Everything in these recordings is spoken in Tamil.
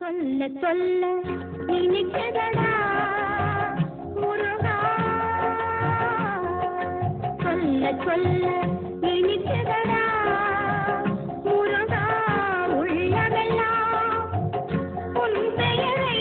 சொல்ல சொல்ல இனிக்குதடா முருகா, சொல்ல சொல்ல இனிக்குதடா முருகா, உள்ளமெல்லாம் உன் பெயரை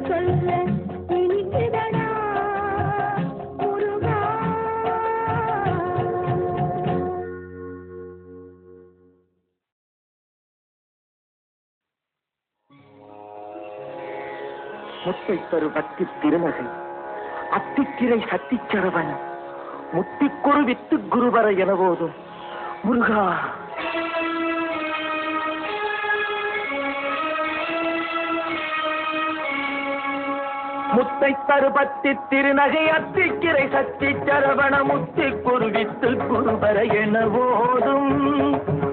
சொல்ல இனிக்குதடா முருகா. முத்தை தரு பக்தி திருநகை அத்திக்கிரை சத்திச்சரவன் முத்திக்குரு வித்து குருவர என போதும் முருகா. முத்தை தருபத்தி திருநகை அத்திக்கிரை சத்தி சரவண முத்தி குருவித்து குருபர என போதும்.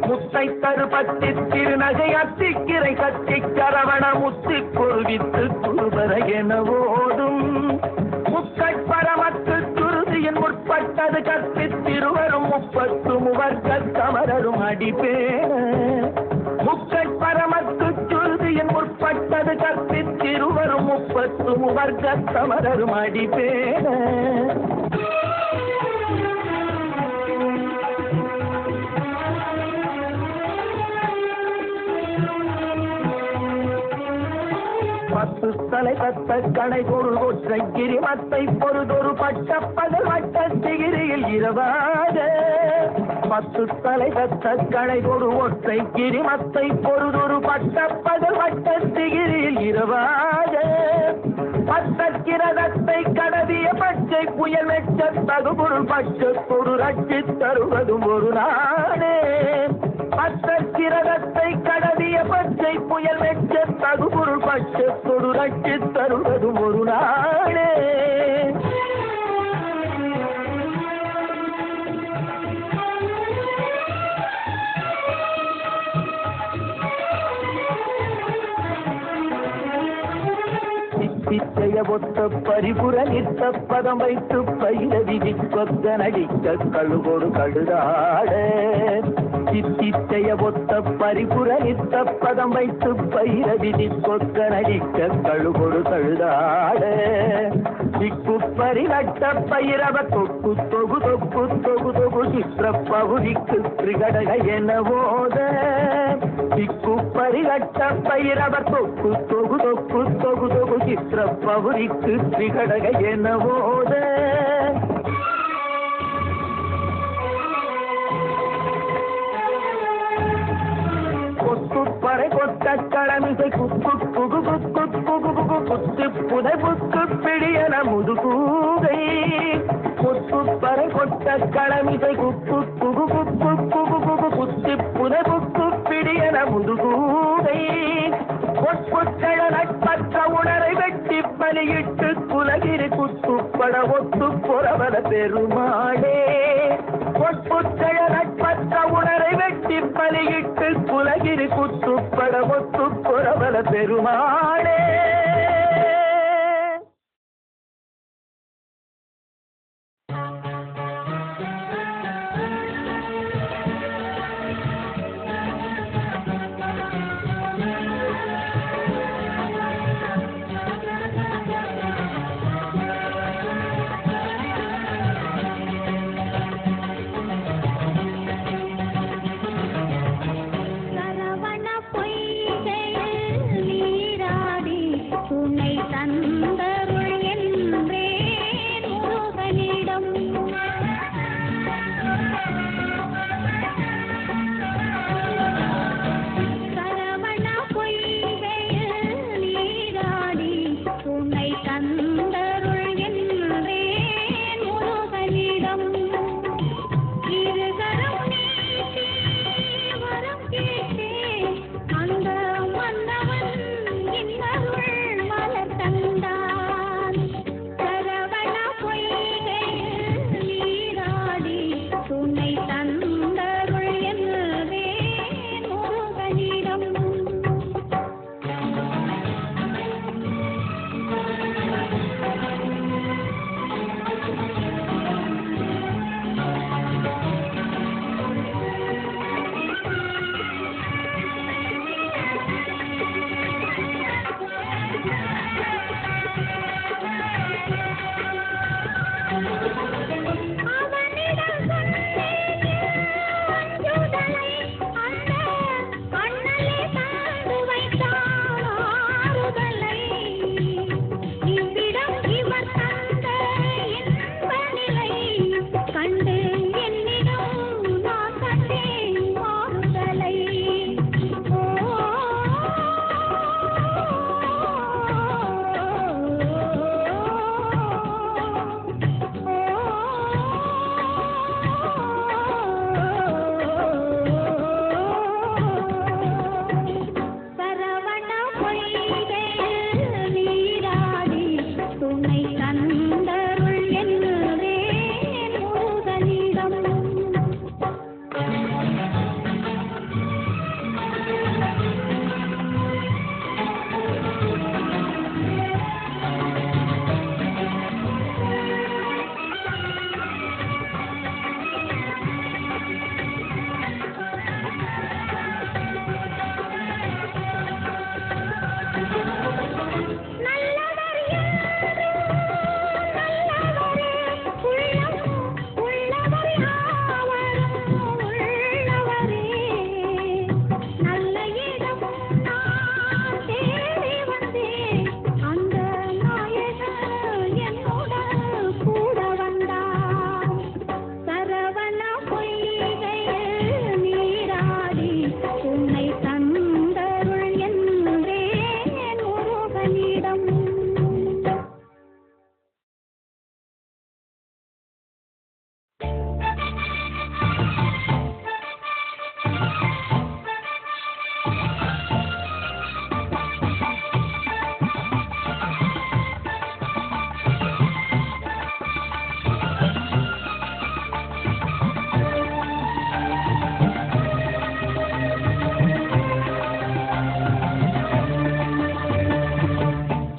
முத்தை தருபத்தி திருநகை அத்திக்கிரை சத்தி சரவண முத்தி குருவித்து குருபர என போதும். முக்கட்பரமத்து குருதியின் முற்பட்டது கத்தி திருவரும் 30 முவர்க்க கமரரும் அடிப்பேன. முக்கட்பரமத்து குருதியின் முற்பட்டது கத்தி திருவரும் 30 முவர்க்க கமரரும் அடிப்பேன. பத்து தலை பத்த கணை பொருள் ஒற்றை கிரிமத்தை பொருதொரு பட்ட பகல் வட்ட சிகிரியில் இரவாக. 10 தலை பத்த கணை பொரு ஒற்றை கிரிமத்தை பொருதொரு பட்ட பகல் வட்ட சிகிரியில் இரவாக. பத்தக்கிரதத்தை கடவிய பச்சை புயல் மெச்ச தகுபொருள் பச்சத்தொரு ரட்சி தருவதும் ஒரு நாடே. பத்தக்கிரதத்தை கடவிய பச்சை புயல் மெச்ச தகுபொருள் பச்சத்தொரு ரட்சி தருவதும் ஒரு நாடே. சித்திச்சைய ஒத்த பரிபுர நிற்க பதம் வைத்து பயிர விதி கொத்த நடிக்க கழுகொடு கழுதாட. சித்திச்சைய ஒத்த பரிபுர நிற்க பதம் வைத்து பயிர விதி கொத்த நடிக்க கழுகொடு கழுதாட. திக்கு பரிநட்ட பயிரவ தொக்கு தொகு தொக்கு தொகு தொகு சித்திர பகுதிக்கு திரிகடக என போத. திக்கு பரிநட்ட பயிரவ தொக்கு தொகு தொக்கு தொகு தொகு சித்திர பகுதிக்கு திரிகடக என போத. கொத்துப்பறை கொத்த கடமிசை குக்கு குகு குக்கு குகு குகு குத்து புதை புக்கு பிடியன முதுகூகை. கொத்துப்பறை கொத்த கடமிசை குக்கு குகு குக்கு குகு குகு குத்து புதை புக்கு பிடியன முதுகூகை. பொற்புத்தழ நட்பற்ற உணரை வெட்டி பலியிட்டு குலகிரி குத்துப்பட ஒத்து பொறவர பெருமாளே. பொற்புத்தழ நட்பற்ற உணரை வெட்டி பலியிட்டு குலகிரி குத்துப்பட ஒத்து பொறவர பெருமாளே. அந்த மன்னவன் இன்னருள் மலர் தந்தார். அவனிடம்.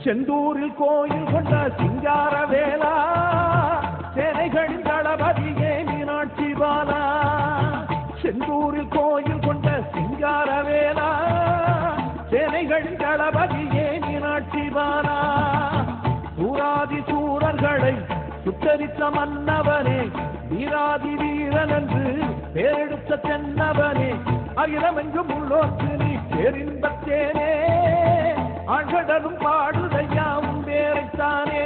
செந்தூரில் கோயில் கொண்ட சிங்கார வேலா, சேனைகளின் தளபதியே மீனாட்சி பாலா. செந்தூரில் கோயில் கொண்ட சிங்கார வேலா, சேனைகளின் தளபதியே மீனாட்சி பாலா. சூராதி சூரர்களை சுட்டரித்த மன்னவனே, வீராதி வீரன் என்று பேரெடுத்த தென்னவனே, அகிலமெங்கும் உள்ளோர்க்கு நீ பேரின்பத்தேனே. ஆழ்கடலும் பாடுதையாவும் வேறைத்தானே,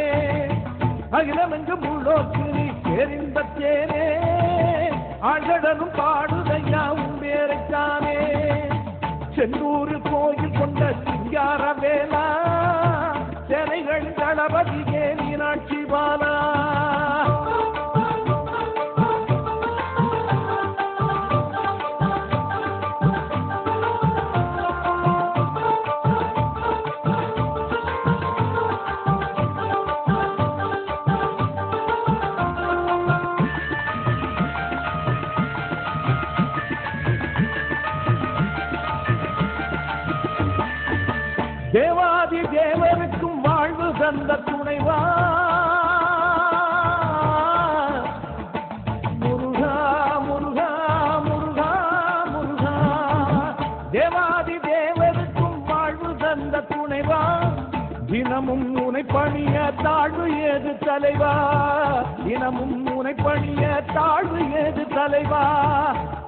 அகிலமெங்கும் உள்ளோர்க்கு நீ பேரின்பத்தேனே. ஆழ்கடலும் பாடுதையாவும் வேறைத்தானே. செந்தூரில் கோயில் கொண்ட சிங்கார வேலா, சேனைகளின் தளபதியே மீனாட்சி பாலா. தேவாதி தேவருக்கும் வாழ்வு தந்த துணைவா, முருகா முருகா முருகா முருகா. தேவாதி தேவருக்கும் வாழ்வு தந்த துணைவா, தினமும் உனை பணிய தாழ்வு ஏது தலைவா, தினமும் உனை பணிய தாழ்வு ஏது தலைவா.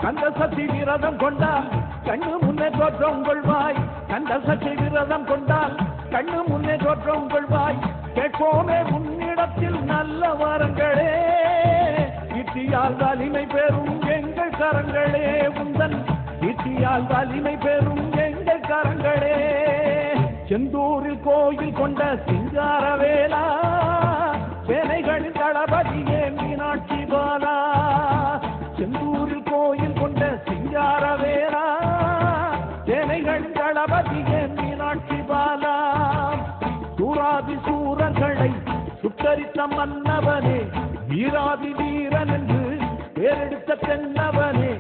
கந்த சக்தி விரதம் கொண்டால் கண்ணு முன்னே தோற்றம் கொள்வாய், கந்த சக்தி விரதம் கொண்டால் கண்ணு முன்னே தோற்றம் கொள்வாய். கேட்போமே உன்னிடத்தில் நல்ல வரங்களே, இட்டியால் வலிமை பெறும் எங்கள் கரங்களே, உந்தன் இட்டியால் வலிமை பெறும் எங்கள் கரங்களே. செந்தூரில் கோயில் கொண்ட சிங்கார வேலா, சேனைகளின் தளபதியே மீனாட்சி பாலா. செந்தூரில் கோயில் கொண்ட சிங்கார வேலா, சேனைகளின் தளபதியே மீனாட்சி பாலா. சூராதி சூரர்களை சுட்டரித்த மன்னவனே, வீராதி வீரன் என்று பேரெடுத்த தென்னவனே,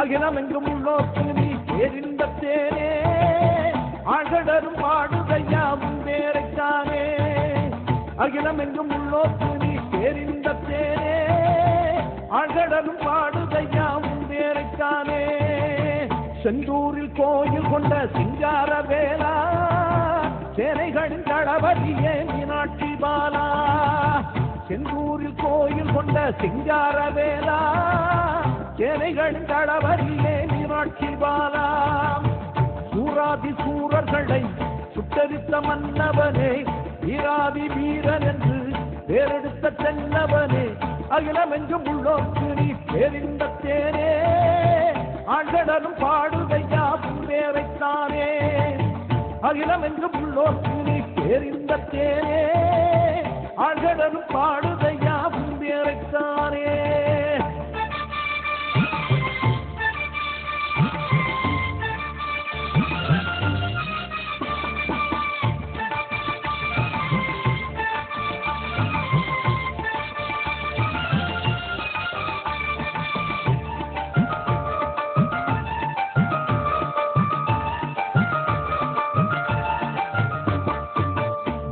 அகிலமெங்கும் உள்ளோர்க்கு நீ பேரின்பத்தேனே. ஆழ்கடலும் பாடுதையாவும் வேறைத்தானே, அகிலமெங்கும் உள்ளோர்க்கு நீ பேரின்பத்தேனே. ஆழ்கடலும் பாடுதையாவும் வேறைத்தானே. செந்தூரில் கோயில் கொண்ட சிங்கார வேலா, சேனைகளின் தளபதியே மீனாட்சி பாலா. செந்தூரில் கோயில் கொண்ட சிங்கார வேலா, சேனைகளின் தளபதியே மீனாட்சி பாலா. சூராதி சூரர்களை சுட்டரித்த மன்னவனே, வீராதி வீரன் என்று பேரெடுத்த தென்னவனே, அகிலமெங்கும் உள்ளோர்க்கு நீ பேரின்பத்தேனே. ஆழ்கடலும் பாடுதையாவும் வேறைத்தானே, அகிலமெங்கும் உள்ளோர்க்கு நீ பேரின்பத்தேனே. ஆழ்கடலும் பாடுதையாவும் வேறைத்தானே.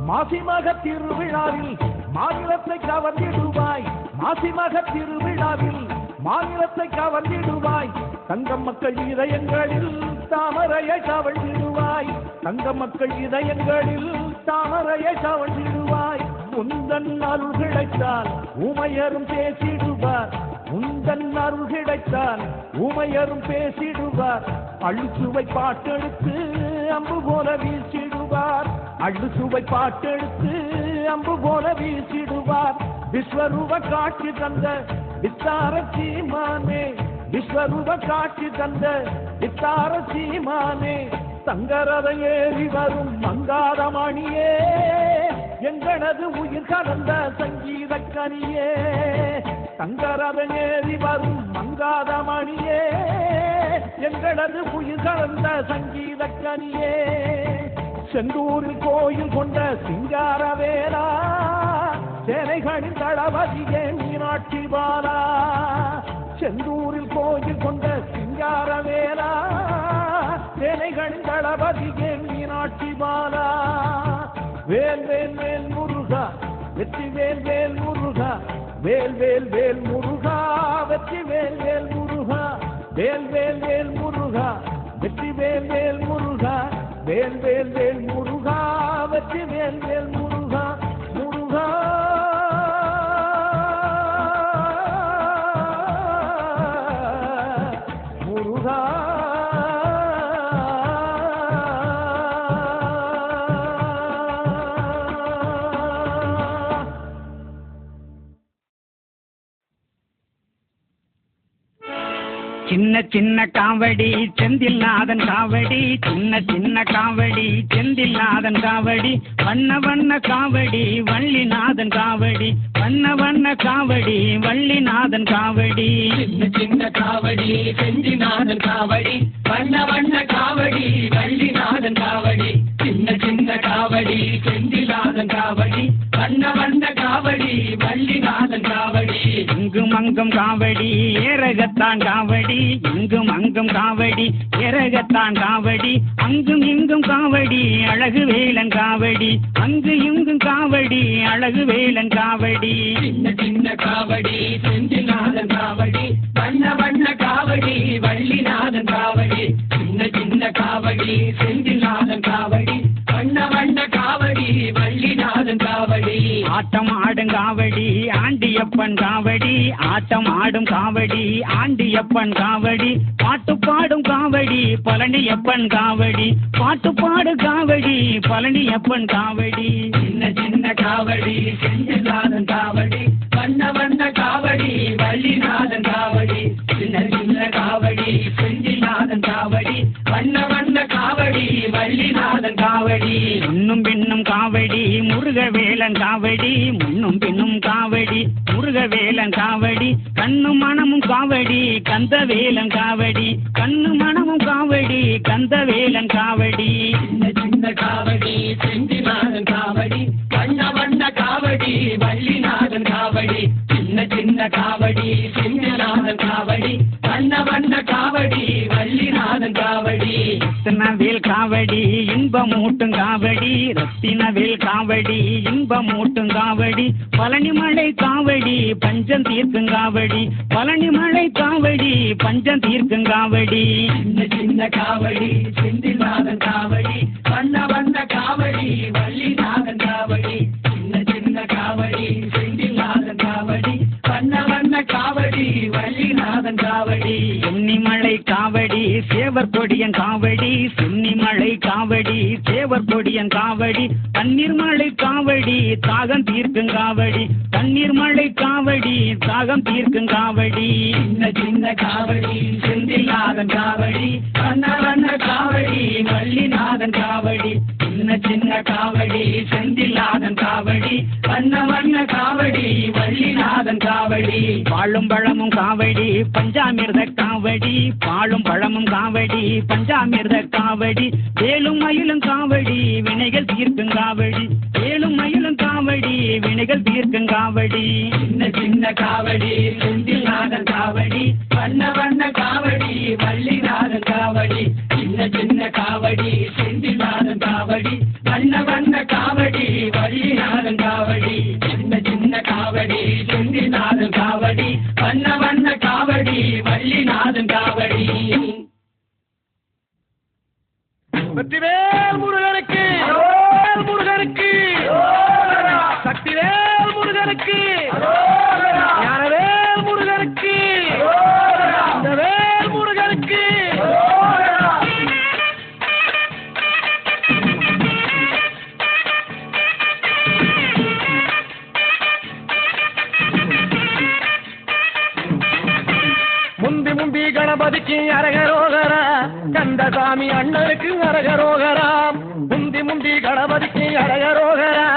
மாசிமக திருவிழாவில் மாநிலத்தை கவர்ந்திடுவாய், மாசிமக திருவிழாவில் மாநிலத்தை கவர்ந்திடுவாய். தங்க மக்கள் இதயங்களில் தாமரையை கவழ்ந்திடுவாய், தங்க மக்கள் இதயங்களில் தாமரையை கவழ்ந்திடுவாய். உந்தன் அருள் கிடைத்தால் உமையரும் பேசிடுவார், உந்தன் அருள் கிடைத்தால் உமையரும் பேசிடுவார். அழுசுவை பாட்டெடுத்து அம்பு போல வீசிடுவார், அழுசுவை பாட்டெடுத்து அம்பு போல வீசிடுவார். விஸ்வரூப காட்சி தந்த வித்தார சீமானே, விஸ்வரூப காட்சி தந்த வித்தார சீமானே, தங்கரதை ஏறி வரும் மங்காத மணியே எங்களது உயிர் கலந்த சங்கீத கனியே தங்கரதை ஏறி வரும் மங்காத மணியே எங்களது உயிர் கலந்த சங்கீத கனியே செந்தூரில் கோயில் கொண்ட சிங்கார வேலா சேனைகளின் தளபதியே மீனாட்சி பாலா செந்தூரில் கோயில் கொண்ட சிங்கார வேலா சேனைகளின் தளபதியே மீனாட்சி பாலா வேல் வேல் வேல் முருகா வெற்றி வேல் வேல் முருகா வேல் வேல் வேல் முருகா வெற்றி வேல் வேல் முருகா வேல் வேல் வேல் முருகா வெற்றி வேல் வேல் முருகா வேல் வேல் வேல் முருகா வெற்றி வேல் வேல் முருகா முருகா முருகா சின்ன சின்ன காவடி செந்தில்நாதன் காவடி சின்ன சின்ன காவடி செந்தில்நாதன் காவடி வண்ண வண்ண காவடி வள்ளிநாதன் காவடி வண்ண வண்ண காவடி வள்ளிநாதன் காவடி சின்ன சின்ன காவடி செந்தில்நாதன் காவடி வண்ண வண்ண காவடி வள்ளிநாதன் காவடி சின்ன சின்ன காவடி செந்தில்நாதன் காவடி வண்ண வண்ண காவடி வள்ளிநாதன் காவடி இங்கும் அங்கும் காவடி ஏரகத்தான் காவடி இங்கும் அங்கும் காவடி ஏரகத்தான் காவடி அங்கும் இங்கும் காவடி அழகு வேலன் காவடி அங்கு இங்கும் காவடி அழகு வேலன் காவடி சின்ன சின்ன காவடி செந்தில்நாதன் காவடி வண்ண வண்ண காவடி வள்ளிநாதன் காவடி சின்ன சின்ன காவடி செந்தில்நாதன் காவடி வண்ண வண்ண காவடி வள்ளிநாதன் காவடி ஆட்டம் ஆடும் காவடி ஆண்டியப்பன் காவடி ஆட்டம் ஆடும் காவடி ஆண்டியப்பன் காவடி பாட்டு பாடும் காவடி பழனியப்பன் காவடி பாட்டு பாடு காவடி பழனியப்பன் காவடி சின்ன சின்ன காவடி செந்தில்நாதன் காவடி வண்ண வண்ண காவடி வள்ளிநாதன் காவடி சின்ன சின்ன காவடி செந்தில்நாதன் காவடி வண்ண வண்ண காவடி வள்ளிநாதன் காவடி முன்னும் பின்னும் காவடி முருகவேலன் காவடி முன்னும் பின்னும் காவடி முருகவேலன் காவடி கண்ணு மனமும் காவடி கந்தவேலன் காவடி கண்ணு மனமும் காவடி கந்தவேலன் காவடி சின்ன சின்ன காவடி செந்தில்நாதன் காவடி வண்ண வண்ண காவடி வள்ளிநாதன் காவடி சின்ன சின்ன காவடி செந்தில்நாதன் காவடி வண்ண வண்ண காவடி வள்ளிநாதன் காவடி ரத்தினவேல் காவடி இன்பமூட்டும் காவடி ரத்தினவேல் காவடி இன்பமூட்டும் காவடி பழனிமலை காவடி பஞ்சம் தீர்க்கும் காவடி பழனிமலை காவடி பஞ்சம் தீர்க்கும் காவடி சின்ன சின்ன காவடி செந்தில்நாதன் காவடி வண்ண வண்ண காவடி வள்ளிநாதன் காவடி சின்ன சின்ன காவடி செந்தில்நாதன் காவடி வண்ண வண்ண காவடி வள்ளிநாதன் காவடி சென்னிமலை காவடி சேவர் கொடியன் காவடி சென்னிமலை காவடி சேவர் கொடியன் காவடி தண்ணீர் மலை காவடி தாகம் தீர்க்கும் காவடி தண்ணீர் மலை காவடி தாகம் தீர்க்கும் காவடி சின்ன சின்ன காவடி செந்தில்நாதன் காவடி வண்ண வண்ண காவடி வள்ளிநாதன் காவடி சின்ன சின்ன காவடி செந்தில்நாதன் காவடி வண்ண வண்ண காவடி வள்ளிநாதன் காவடி பாலும் பழமும் காவடி பஞ்சாமிர்த காவடி பாலும் பழமும் காவடி பஞ்சாமிர்த காவடி வேலும் மயிலும் காவடி வினைகள் தீர்க்கும் காவடி வேலும் மயிலும் காவடி வினைகள் தீர்க்கும் காவடி சின்ன சின்ன காவடி செந்தில்நாதன் காவடி வண்ண வண்ண காவடி வள்ளிநாதன் காவடி சின்ன சின்ன காவடி செந்தில்நாதன் காவடி வண்ண வண்ண காவடி வள்ளிநாதன் காவடி சின்ன சின்ன காவடி செந்தில்நாதன் காவடி வண்ண வண்ண காவடி வள்ளிநாதன் காவடி வெற்றிவேல் முருகனுக்கு முருகனுக்கு சக்திவேல் முருகனுக்கு ஞானவேல் முருகனுக்கு இந்த வேல் முருகனுக்கு முந்தி முந்தி கணபதிக்கு அரகரோகரா கந்தசாமி அண்ணனுக்கு அரகரோகராம் முந்தி முந்தி கணபதிக்கு அரகரோகரா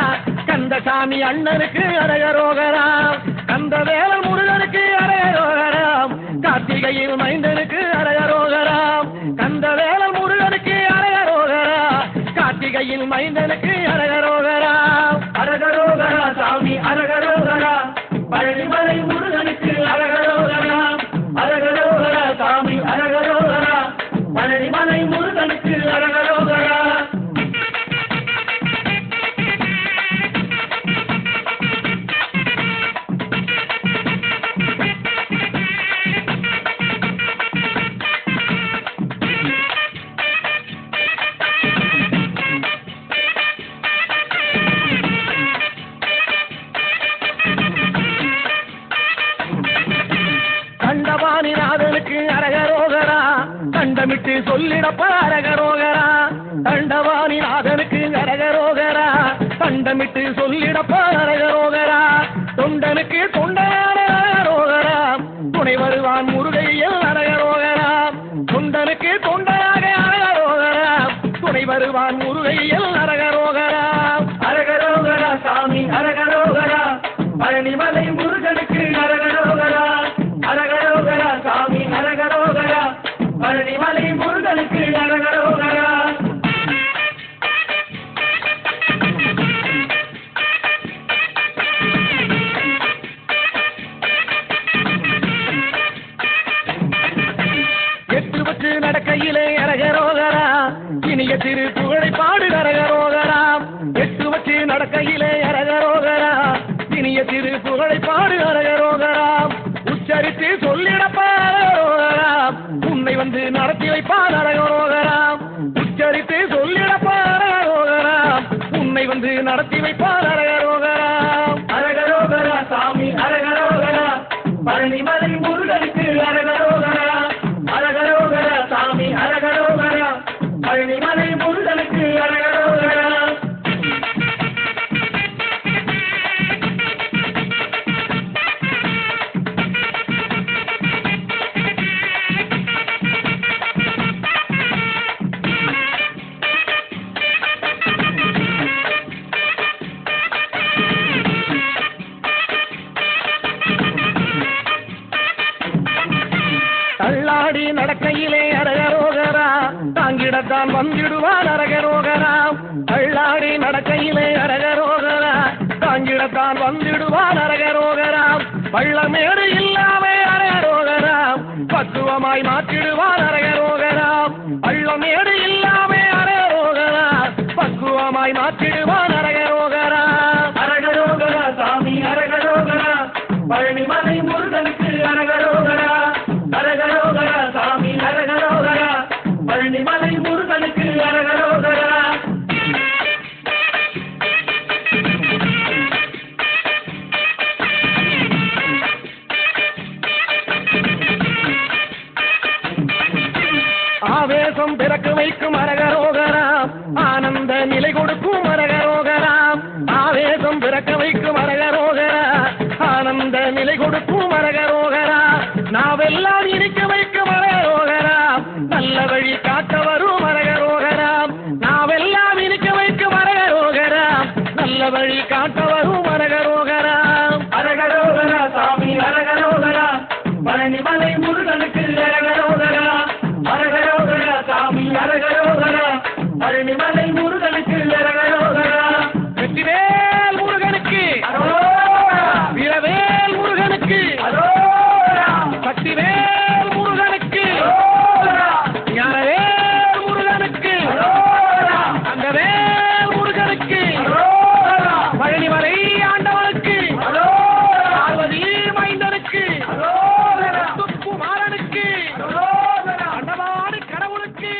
கந்தசாமி அண்ணனுக்கு அரகரோகராம் கந்தவேலன் முருகனுக்கு அரகரோகராம் கார்த்திகையில் மைந்தனுக்கு அரகரோகராம் கந்தவேலன் முருகனுக்கு அரகரோகரா கார்த்திகையில் மைந்தனுக்கு அரகரோகரா அரகரோகரா சாமி அரகரோகரா பழனிமலை முருகனுக்கு அரகரோகரா அரகரோகரா சாமி அரகரோகரா பழனிமலை முருகனுக்கு அரகரோகரா கண்டவாணிநாதனுக்கு அரகரோகரா கண்டமிட்டு சொல்லிடப்ப அரகரோகரா கண்டவாணிநாதனுக்கு அரகரோகரா கண்டமிட்டு சொல்லிடப்ப அரகரோகரா தொண்டனுக்கு தொண்டையான அரகரோகரா துணை வருவான் முருகையில் அரகரோகரா தொண்டனுக்கு தொண்டையாக அரகரோகரா துணை வருவான் முருகையில் அரகரோகரா அரகரோகரா சாமி அரகரோகரா பழனிமலை முருகனுக்கு அரகரோகரா அரகரோகரா சாமி அரகரோகரா பழனிமலை முருகனுக்கு அரகரோகரா எட்டு வச்சு நடக்கையிலே அரகரோகரா இனிய திரு புகழை பாடு அரகரோகரா எட்டு வச்சு நடக்கையிலே அரகரோகரா இனிய திரு புகழை பாடு அரகரோகரா உச்சரித்து சொல்லிடப்பா அரகரோகரா உன்னை வந்து நடத்தி வைப்பான் அரகரோகரா உச்சரித்து சொல்லிடப்பா அரகரோகரா உன்னை வந்து நடத்தி வைப்பான் அரகரோகரா அரகரோகரா சாமி அரகரோகரா பழனிமலை முருகனுக்கு அரகரோகரா அரகரோகரா சாமி அரகரோகரா பழனிமலை முருகனுக்கு அரகரோகரா தள்ளாடி நடக்கையிலே அரகரோகரா தாங்கிடத்தான் வந்திடுவான் அரகரோகரா தள்ளாடி நடக்கையிலே அரகரோகரா தாங்கிடத்தான் வந்திடுவான் அரகரோகரா பள்ளமேடு இல்லாமே அரகரோகரா பக்குவமாய் மாற்றிடுவான் அரகரோகரா பள்ளமேடு இல்லாமே அரகரோகரா பக்குவமாய் மாற்றிடுவான் அரகரோகரா அரகரோகரா சாமி அரகரோகரா பழனிமலை முருகனுக்கு அரகரோகரா அரகரோகரா சாமி அரகரோகரா பழனிமலை முருகனுக்கு அரகரோகரா ஆவேசம் பிறக்க வைக்கும் அரகரோகரா ஆனந்த நிலை கொடுக்கும் அரகரோகரா ஆவேசம் பிறக்க வைக்கும் அரகரோகரா ஆனந்த நிலை கொடுக்கும் அரகரோகரா நாவெல்லாம் இனிக்க வைக்கும் அரகரோகரா நல்ல வழி காட்ட வரும் அரகரோகரா நாவெல்லாம் இனிக்க வைக்கும் அரகரோகரா நல்ல வழி காட்ட வரும் அரகரோகரா அரகரோகரா சாமி அரகரோகரா பழனிமலை முருகனுக்கு அரகரோகரா அரகரோகரா சாமி அரகரோகரா பழனிமலை முருகனுக்கு அரகரோகரா வெற்றிவேல் முருகனுக்கு வீரவேல் முருகனுக்கு சக்திவேல் முருகனுக்கு ஞானவேல் முருகனுக்கு அங்கவேல் முருகனுக்கு பழனிமலை ஆண்டவனுக்கு பார்வதி மைந்தனுக்கு குமாரனுக்கு அண்டவாடு கடவுளுக்கு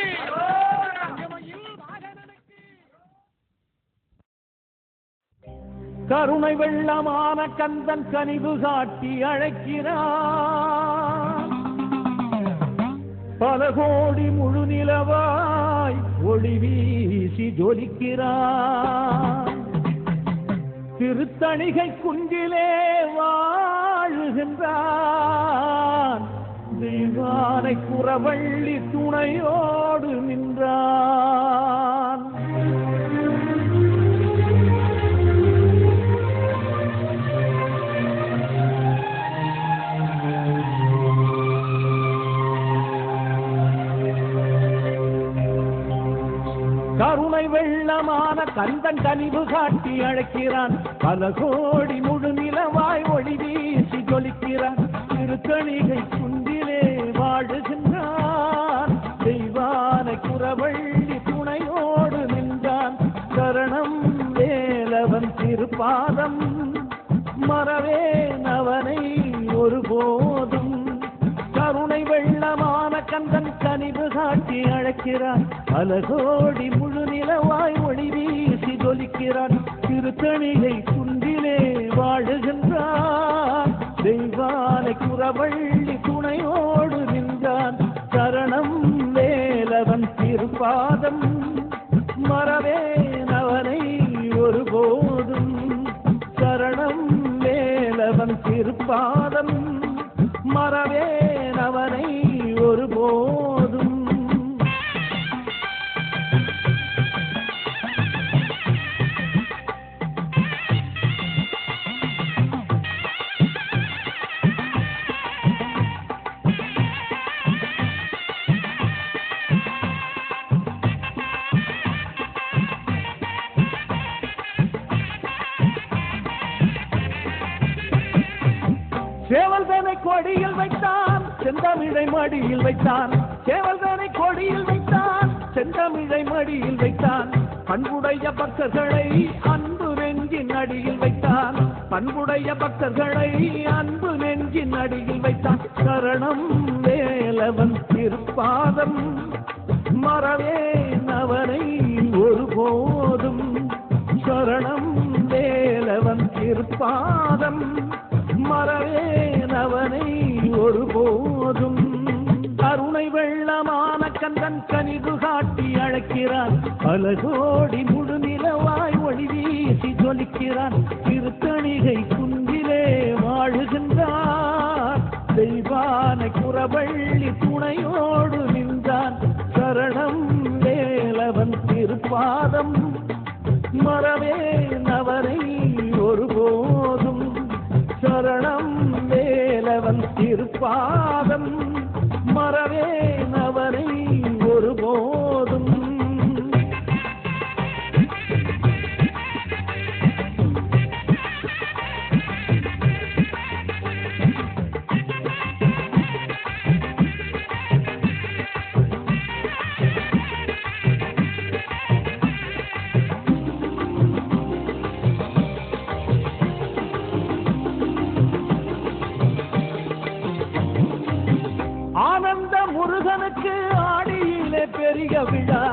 கருணை வெள்ளமான கந்தன் கனிவு காட்டி அழைக்கிறான் பல கோடி முழு நிலவாய் ஒளி வீசி ஜொலிக்கிறான் திருத்தணிகை குன்றிலே வாழுகின்றான் தெய்வானை குறவள்ளி துணையோடு நின்றான். கருணை வெள்ளமான கந்தன் கனிவு காட்டி அழைக்கிறான். பல கோடி முழு நிலவாய் ஒளி வீசி ஜொலிக்கிறான். திருக்கணிகை குந்திலே வாழுகின்றான். தெய்வானை குறவள்ளி துணையோடு நின்றான். சரணம் வேலவன் திருப்பாதம் மறவேன் அவனை ஒருபோதும். கருணை வெள்ளமான கந்தன் கனிவு காட்டி அழைக்கிறான். பல கோடி முழு நிலவாய் ஒளி வீசி ஜொலிக்கிறான். திருத்தணிகை குந்திலே வாழுகின்றான். தெய்வானை குறவள்ளி துணையோடு நின்றான். சரணம் வேலவன் திருப்பாதம் மறவேன் அவனை ஒருபோதும். சரணம் வேலவன் திருப்பாதம் மறவேன் அவனை ஒருபோதும். சேவல்தனை கொடியில் வைத்தான், செந்தமிழை மடியில் வைத்தான். சேவல்தனை கொடியில் வைத்தான், செந்தமிழை மடியில் வைத்தான். பண்புடைய பக்தர்களை அன்பு நெஞ்சின் அடியில் வைத்தான். பண்புடைய பக்தர்களை அன்பு நெஞ்சின் அடியில் வைத்தான். சரணம் வேலவன் திருப்பாதம் மறவேன் அவனை ஒருபோதும். சரணம் வேலவன் திருப்பாதம் மறவேன் அவனை ஒருபோதும். கருணை வெள்ளமான கந்தன் கனிவு காட்டி அழைக்கிறான். பல கோடி முழு நிலவாய் ஒளி வீசி ஜொலிக்கிறான். திருத்தணிகை குந்திலே வாழுகின்றான். தெய்வானை குறவள்ளி துணையோடு நின்றான். சரணம் வேலவன் திருப்பாதம் மறவேன் அவனை ஒருபோதும். சரணம் வேலவன் திருப்பாதம் மறவேன் அவனை ஒருபோதும். ஆனந்த முருகனுக்கு ஆடியிலே பெரிய விழா.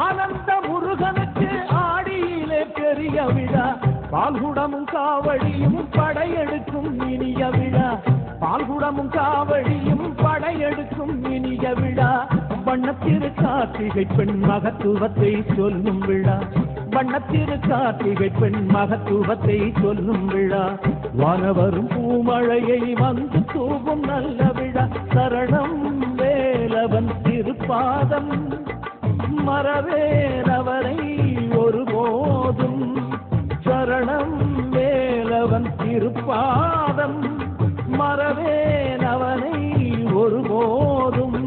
ஆனந்த முருகனுக்கு ஆடியிலே பெரிய விழா. பால்குடமும் காவடியும் படையெடுக்கும் இனிய விழா. பால்குடமும் காவடியும் படையெடுக்கும் இனிய விழா. வண்ணத்திரு கார்த்திகை பெண் மகத்துவத்தை சொல்லும் விழா. வண்ணத்திரு கார்த்திகை பெண் மகத்துவத்தை சொல்லும் விழா. வானவரும் பூமழையை வந்து தூவும் நல்ல விழா. சரணம் வேலவன் திருப்பாதம் மறவேன் அவனை ஒருபோதும். சரணம் வேலவன் திருப்பாதம் மறவேன் அவனை ஒருபோதும்.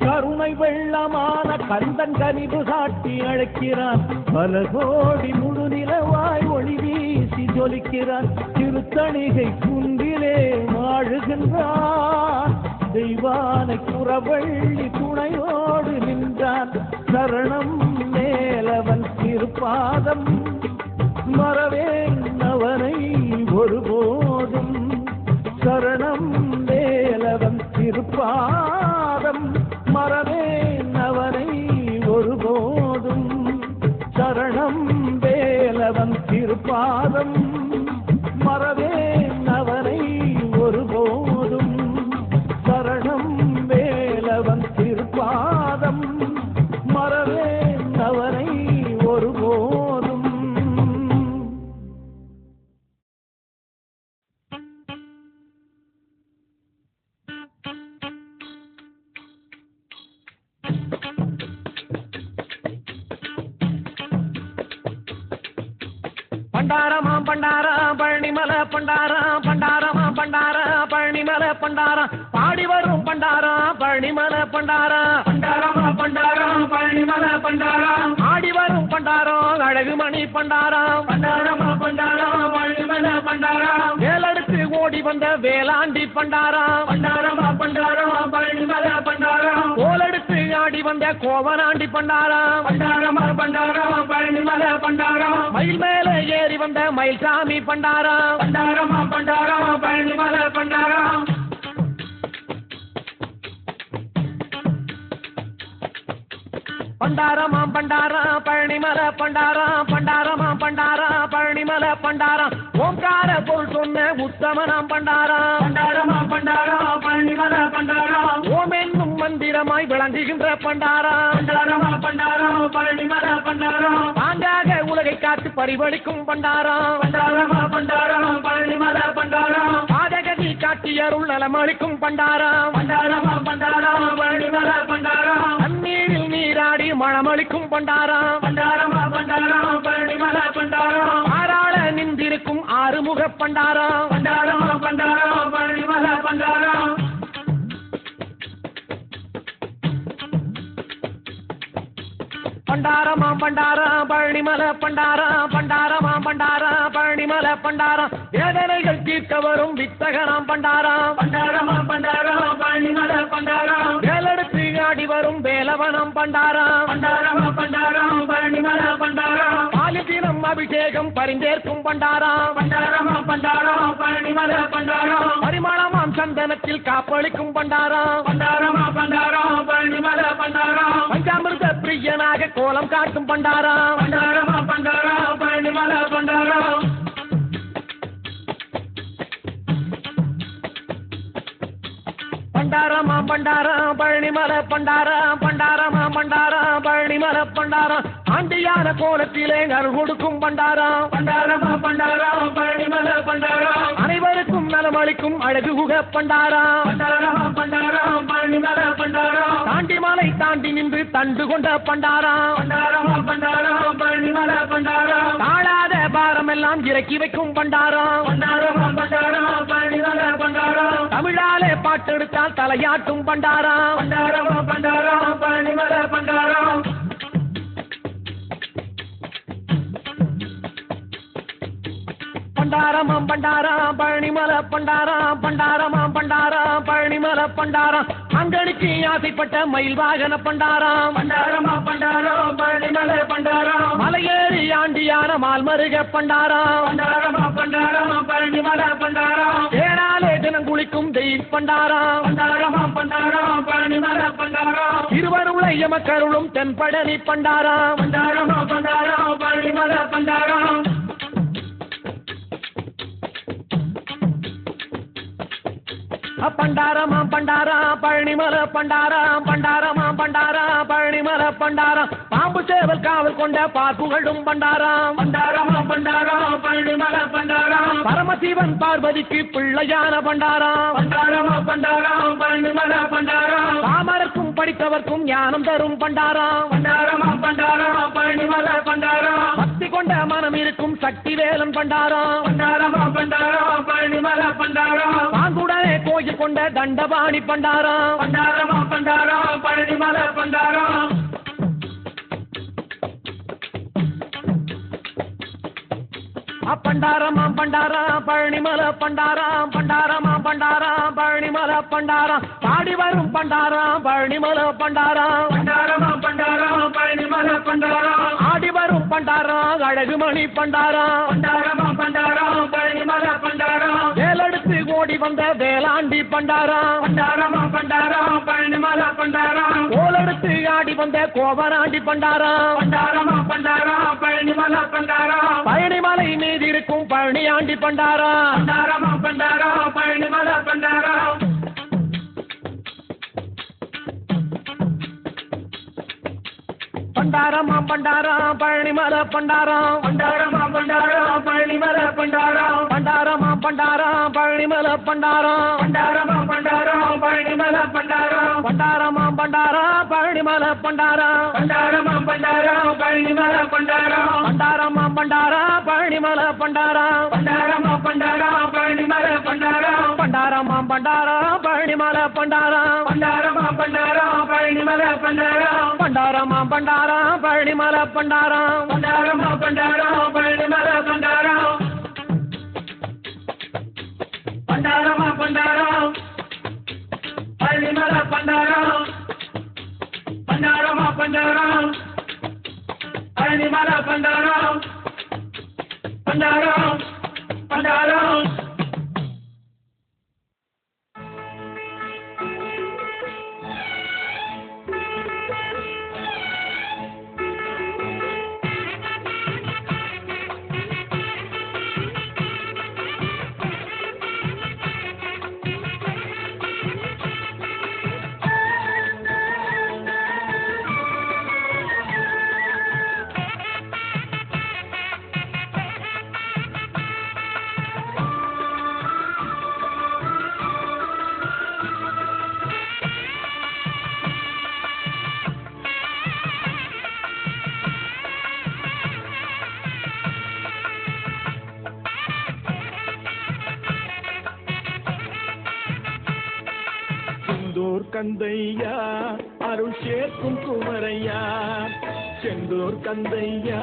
கருணை வெள்ளமான கந்தன் கனிவு காட்டி அழைக்கிறான். பல கோடி முழு நிலவாய் ஒளி வீசி ஜொலிக்கிறான். திருத்தணிகை குந்திலே வாழுகின்றான். தெய்வானை குறவள்ளி துணையோடு நின்றான். சரணம் வேலவன் திருப்பாதம் மறவேன் அவனை ஒருபோதும். சரணம் வேலவன் திருப்பாதம் மறவேன் அவனை ஒருபோதும். சரணம் வேலவன் திருப்பாதம் மறவேன் அவனை ஒருபோதும். சரணம் வேலவன் திருப்பாதம் மறவேன் அவனை ஒருபோதும். பண்டாரமா பண்டாரா பழனிமலை பண்டாரா பண்டாரமா பண்டாரா பழனிமலை பண்டாரா பாடி வரும் பண்டாரா பழனிமலை பண்டாரா பண்டாரமா பண்டாரா பழனிமலை பண்டாரா ஆடி வரும் பண்டாரா அழகுமணி பண்டாரா பண்டாரமா பண்டாரா பழனிமலை பண்டாரா வேலெடுத்து ஓடி வந்த வேளாண்டி பண்டாரா பண்டாரமா பண்டாரா பழனிமலை பண்டாரா கோலெடுத்து ஆடி வந்த கோவனாண்டி பண்டாரா பண்டாரமா பண்டாரா பழனிமலை பண்டாரா மயில் மேல ஏறி வந்த மயில்சாமி பண்டாரா பண்டாரமா பண்டாரா பழனிமலை பண்டாரா பண்டாரமா பண்டாரா பழனிமலை பண்டாரா பண்டாரமா பண்டாரா பழனிமலை பண்டாரா ஓம்கார போல் சொன்ன உத்தமனாம் பண்டாரா பண்டாரமா பண்டாரா பழனிமலை பண்டாரா ஓம் என்னும் மந்திரமாய் விளங்குகின்ற பண்டாரா பண்டாரமா பண்டாரா பழனிமலை பண்டாரா பாங்காக உலகை காத்து பரிவளிக்கும் பண்டாரா பண்டாரமா பண்டாரா பழனிமலை பண்டாரா பாதகதி காட்டி அருள் நலமளிக்கும் பண்டாரா பண்டாரமா பண்டாரா பழனிமலை பண்டாரா தண்ணீரில் நீராடி மழமளிக்கும் பண்டாரா பண்டாரமா பண்டாரா பழனிமலை பண்டாரா ஆறாள நின்றிருக்கும் ஆறுமுக பண்டாரா பண்டாரமா பண்டாரா பழனிமலை பண்டாரா பண்டாரமா பண்டாரா பழனிமலை பண்டாரா பண்டாரமா பண்டாரா பழனிமலை பண்டாரா வேதனைகள் தீர்க்க வரும் வித்தகராம் பண்டாரா பண்டாரமா பண்டாரா பழனிமலை பண்டாரா வேலெடுத்து ஆடி வரும் வேலவனம் பண்டாரா பண்டாரமா பண்டாரா பழனிமலை பண்டாரா பாலிதீனம் அபிஷேகம் பரிந்தேற்கும் பண்டாரா பண்டாரமா பண்டாரா பழனிமலை பண்டாரா பரிமளமாம் சந்தனத்தில் காப்பளிக்கும் பண்டாரா பண்டாரமா பண்டாரா பழனிமலை பண்டாரா பஞ்சாமிர்த பிரியனாக கோலம் காட்டும் பண்டாரா பண்டாரமா பண்டாரா பழனிமலை பண்டாரா பண்டாரமா பண்டாரா பழனிமலை பண்டாரா பண்டாரமா பண்டாரா பழனிமலை பண்டாரா ஆண்டியான கோலத்திலே அருள் கொடுக்கும் பண்டாரா பண்டாரமா பண்டாரா பழனிமலை பண்டாரா அனைவருக்கும் நலமளிக்கும் அழகு குக பண்டாரா பண்டாரமா பண்டாரா பழனிமலை பண்டாரா தாண்டி மலை தாண்டி நின்று தண்டு கொண்ட பண்டாரா பண்டாரமா பண்டாரா பழனிமலை பண்டாரா தாழாத பாரம் எல்லாம் இறக்கி வைக்கும் பண்டாரா பண்டாரமா பண்டாரா பழனிமலை பண்டாரா தமிழாலே பாட்டெடுத்தால் தலையாட்டும் பண்டாரா பண்டாரமா பண்டாரா பழனிமலை பண்டாரா பண்டாரமா பண்டாரா பழனிமலை பண்டாரா பண்டாரமா பண்டாரா பழனிமலை பண்டாரா அங்கனுக்கு ஆசைப்பட்ட மயில் வாகன பண்டாரா பண்டாரமா பண்டாரா பழனிமலை பண்டாரா மலையேறி ஆண்டியான மால்மருக பண்டாரா பண்டாரமா பண்டாரா பழனிமலை பண்டாரா ஏனாலே தினம் குளிக்கும் தெய்வ பண்டாரா பண்டாரமா பண்டாரா பழனிமலை பண்டாரா இருவருளை எமக்கருளும் தென்பழனி பண்டாரா பண்டாரமா பண்டாரா பழனிமலை பண்டாரா பண்டாரமா பண்டாரா பழனிமலை பண்டாரா பண்டாரமா பண்டாரா பழனிமலை பண்டாரா பாம்பு சேவல் காவல் கொண்ட பார்ப்புகளும் பண்டாரா பண்டாரமா பண்டாரா பழனிமலை பண்டாரா பரமசிவன் பார்வதிக்கு பிள்ளையான பண்டாரா பண்டாரமா பண்டாரா பழனிமலை பண்டாரா பாமரக்கும் படித்தவர்க்கும் ஞானம் தரும் பண்டாரா பண்டாரமா பண்டாரா பழனிமலை பண்டாரா பக்தி கொண்ட மனம் இருக்கும் சக்தி வேலன் பண்டாரா பண்டாரமா பண்டாரா பழனிமலை பண்டாரா பாங்குடனே கோயில் கொண்ட தண்டபாணி பண்டாரா பண்டாரமா பண்டாரா பழனிமலை பண்டாரா பண்டாரமா பண்டாரா பழனிமலை பண்டாரா பண்டாரமா பண்டாரா பழனிமலை பண்டாரா பாடி வரும் பண்டாரா பழனிமலை பண்டாரா பண்டாரமா பண்டாரா பழனிமலை பண்டாரா ஆடி வரும் பண்டாரா அழகுமணி பண்டாரா பண்டாரமா பண்டாரா பழனிமலை பண்டாரா வேலெடுத்து ஓடி வந்த வேளாண்டி பண்டாரா பண்டாரமா பண்டாரா பழனிமலை பண்டாரா கோலெடுத்து ஆடி வந்த கோவனாண்டி பண்டாரா பண்டாரமா பண்டாரா பழனிமலை பண்டாரா பழனிமலை மீது இருக்கும் பழனியாண்டி பண்டாரா பண்டாரமா பண்டாரா பழனிமலை பண்டாரா பண்டாரமா பண்டாரா பழனிமலை பண்டாரா பண்டாரமா பண்டாரா பழனிமலை பண்டாரா பண்டாரமா பண்டாரா பழனிமலை பண்டாரம் பண்டாரமா பண்டாரம் பழனிமலை பண்டாரம் பண்டாரமா பண்டாரம் பழனிமலை பண்டாரம் பண்டாரமா பண்டாரம் பழனிமலை பண்டாரம் பண்டாரமா பண்டாரம் பழனிமலை பண்டாரம் பண்டாரமா பண்டாரம் பழனிமலை பண்டாரம் பண்டாரமா பண்டாரம் பழனிமலை பண்டாரம் பண்டாரமா பண்டாரம் பழனிமலை பண்டாரம் பண்டாரமா பண்டாரம் பழனிமலை பண்டாரம் பண்டாரமா பண்டாரம் பழனிமலை பண்டாரம் பண்டாரமா பண்டாரம் பழனிமலை பண்டாரம் பண்டாரமா பண்டாரம் பழனிமலை பண்டாரம் பண்டாரம் பண்டாரம் செந்தூர் கந்தையா அருள் சேர்க்கும் குமரையா செந்தூர் கந்தையா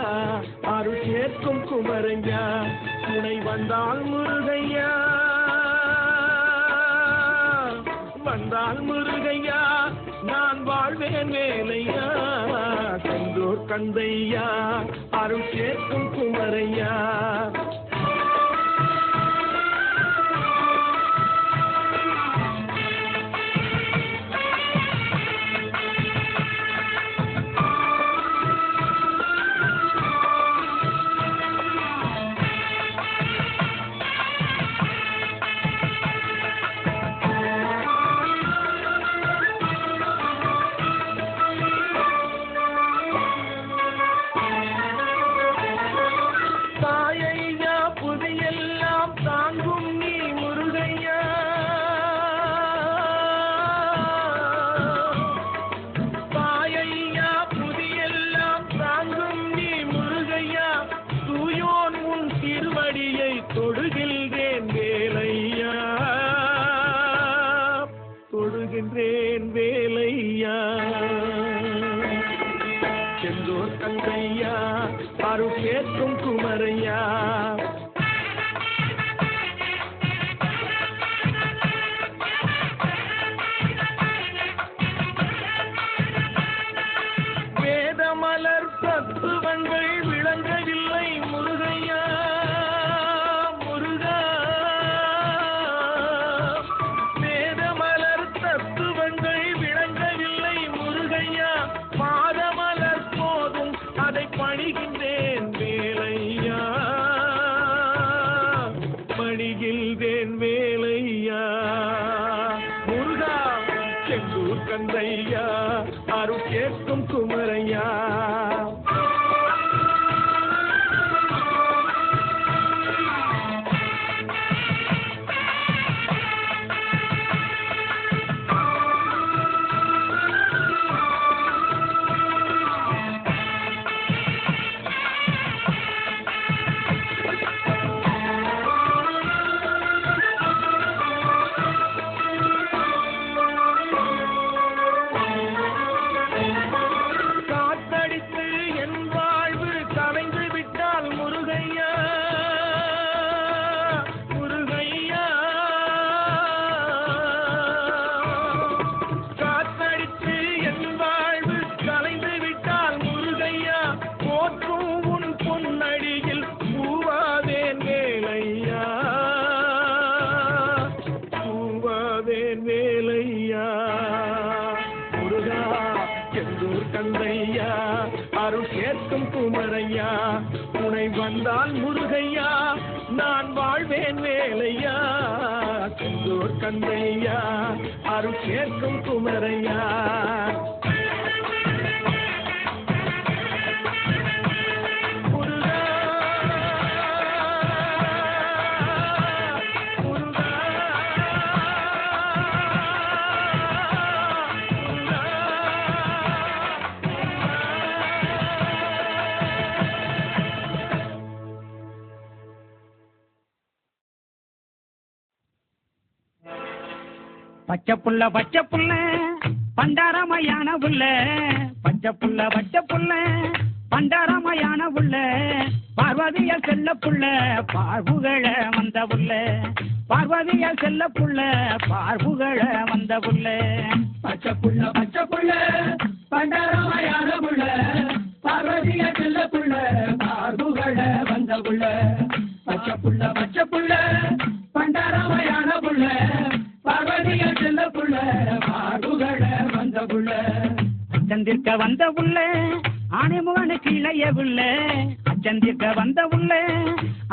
அருள் சேர்க்கும் குமரையா துணை வந்தால் முருகையா வந்தால் முருகையா நான் வாழ்வேன் வேலையா செந்தூர் கந்தையா அருள் சேர்க்கும் குமரையா தொடுகின்றேன் வேலையா செந்தூர் கந்தையா அருள் சேர்க்கும் குமரையா வேதமலர் தத்துவங்கள் விளங்கவில்லை முருகையா பணிகின்றேன் வேலையா முருகா செந்தூர் கந்தையா அருள் கேட்கும் குமரையா வேலையா முருகா செந்தூர் கந்தையா அருள் சேர்க்கும் குமரையா துணை வந்தால் முருகையா நான் வாழ்வேன் வேலையா செந்தூர் கந்தையா அருள் சேர்க்கும் குமரையா முருகா பச்சை புள்ள பண்டாரமையான புள்ள, பச்சை புள்ள பண்டாரமையான புள்ள, பார்வதிய செல்ல புள்ள பார்வுகள வந்த புள்ள, பார்வதிய செல்ல புள்ள பார்வுகள வந்த புள்ள. பச்சை புள்ள பண்டாரமையான புள்ள, பார்வதிய செல்ல புள்ள பார்வுகள வந்த புள்ள. பச்சை புள்ள பண்டாரமையான புள்ள, பார்வதிய செல்ல புள்ள பார்வுகள வந்த புள்ள. அச்சந்திருக்க வந்த புள்ள ஆனைமுகனுக்கு இளைய புள்ள, அச்சந்திருக்க வந்த புள்ள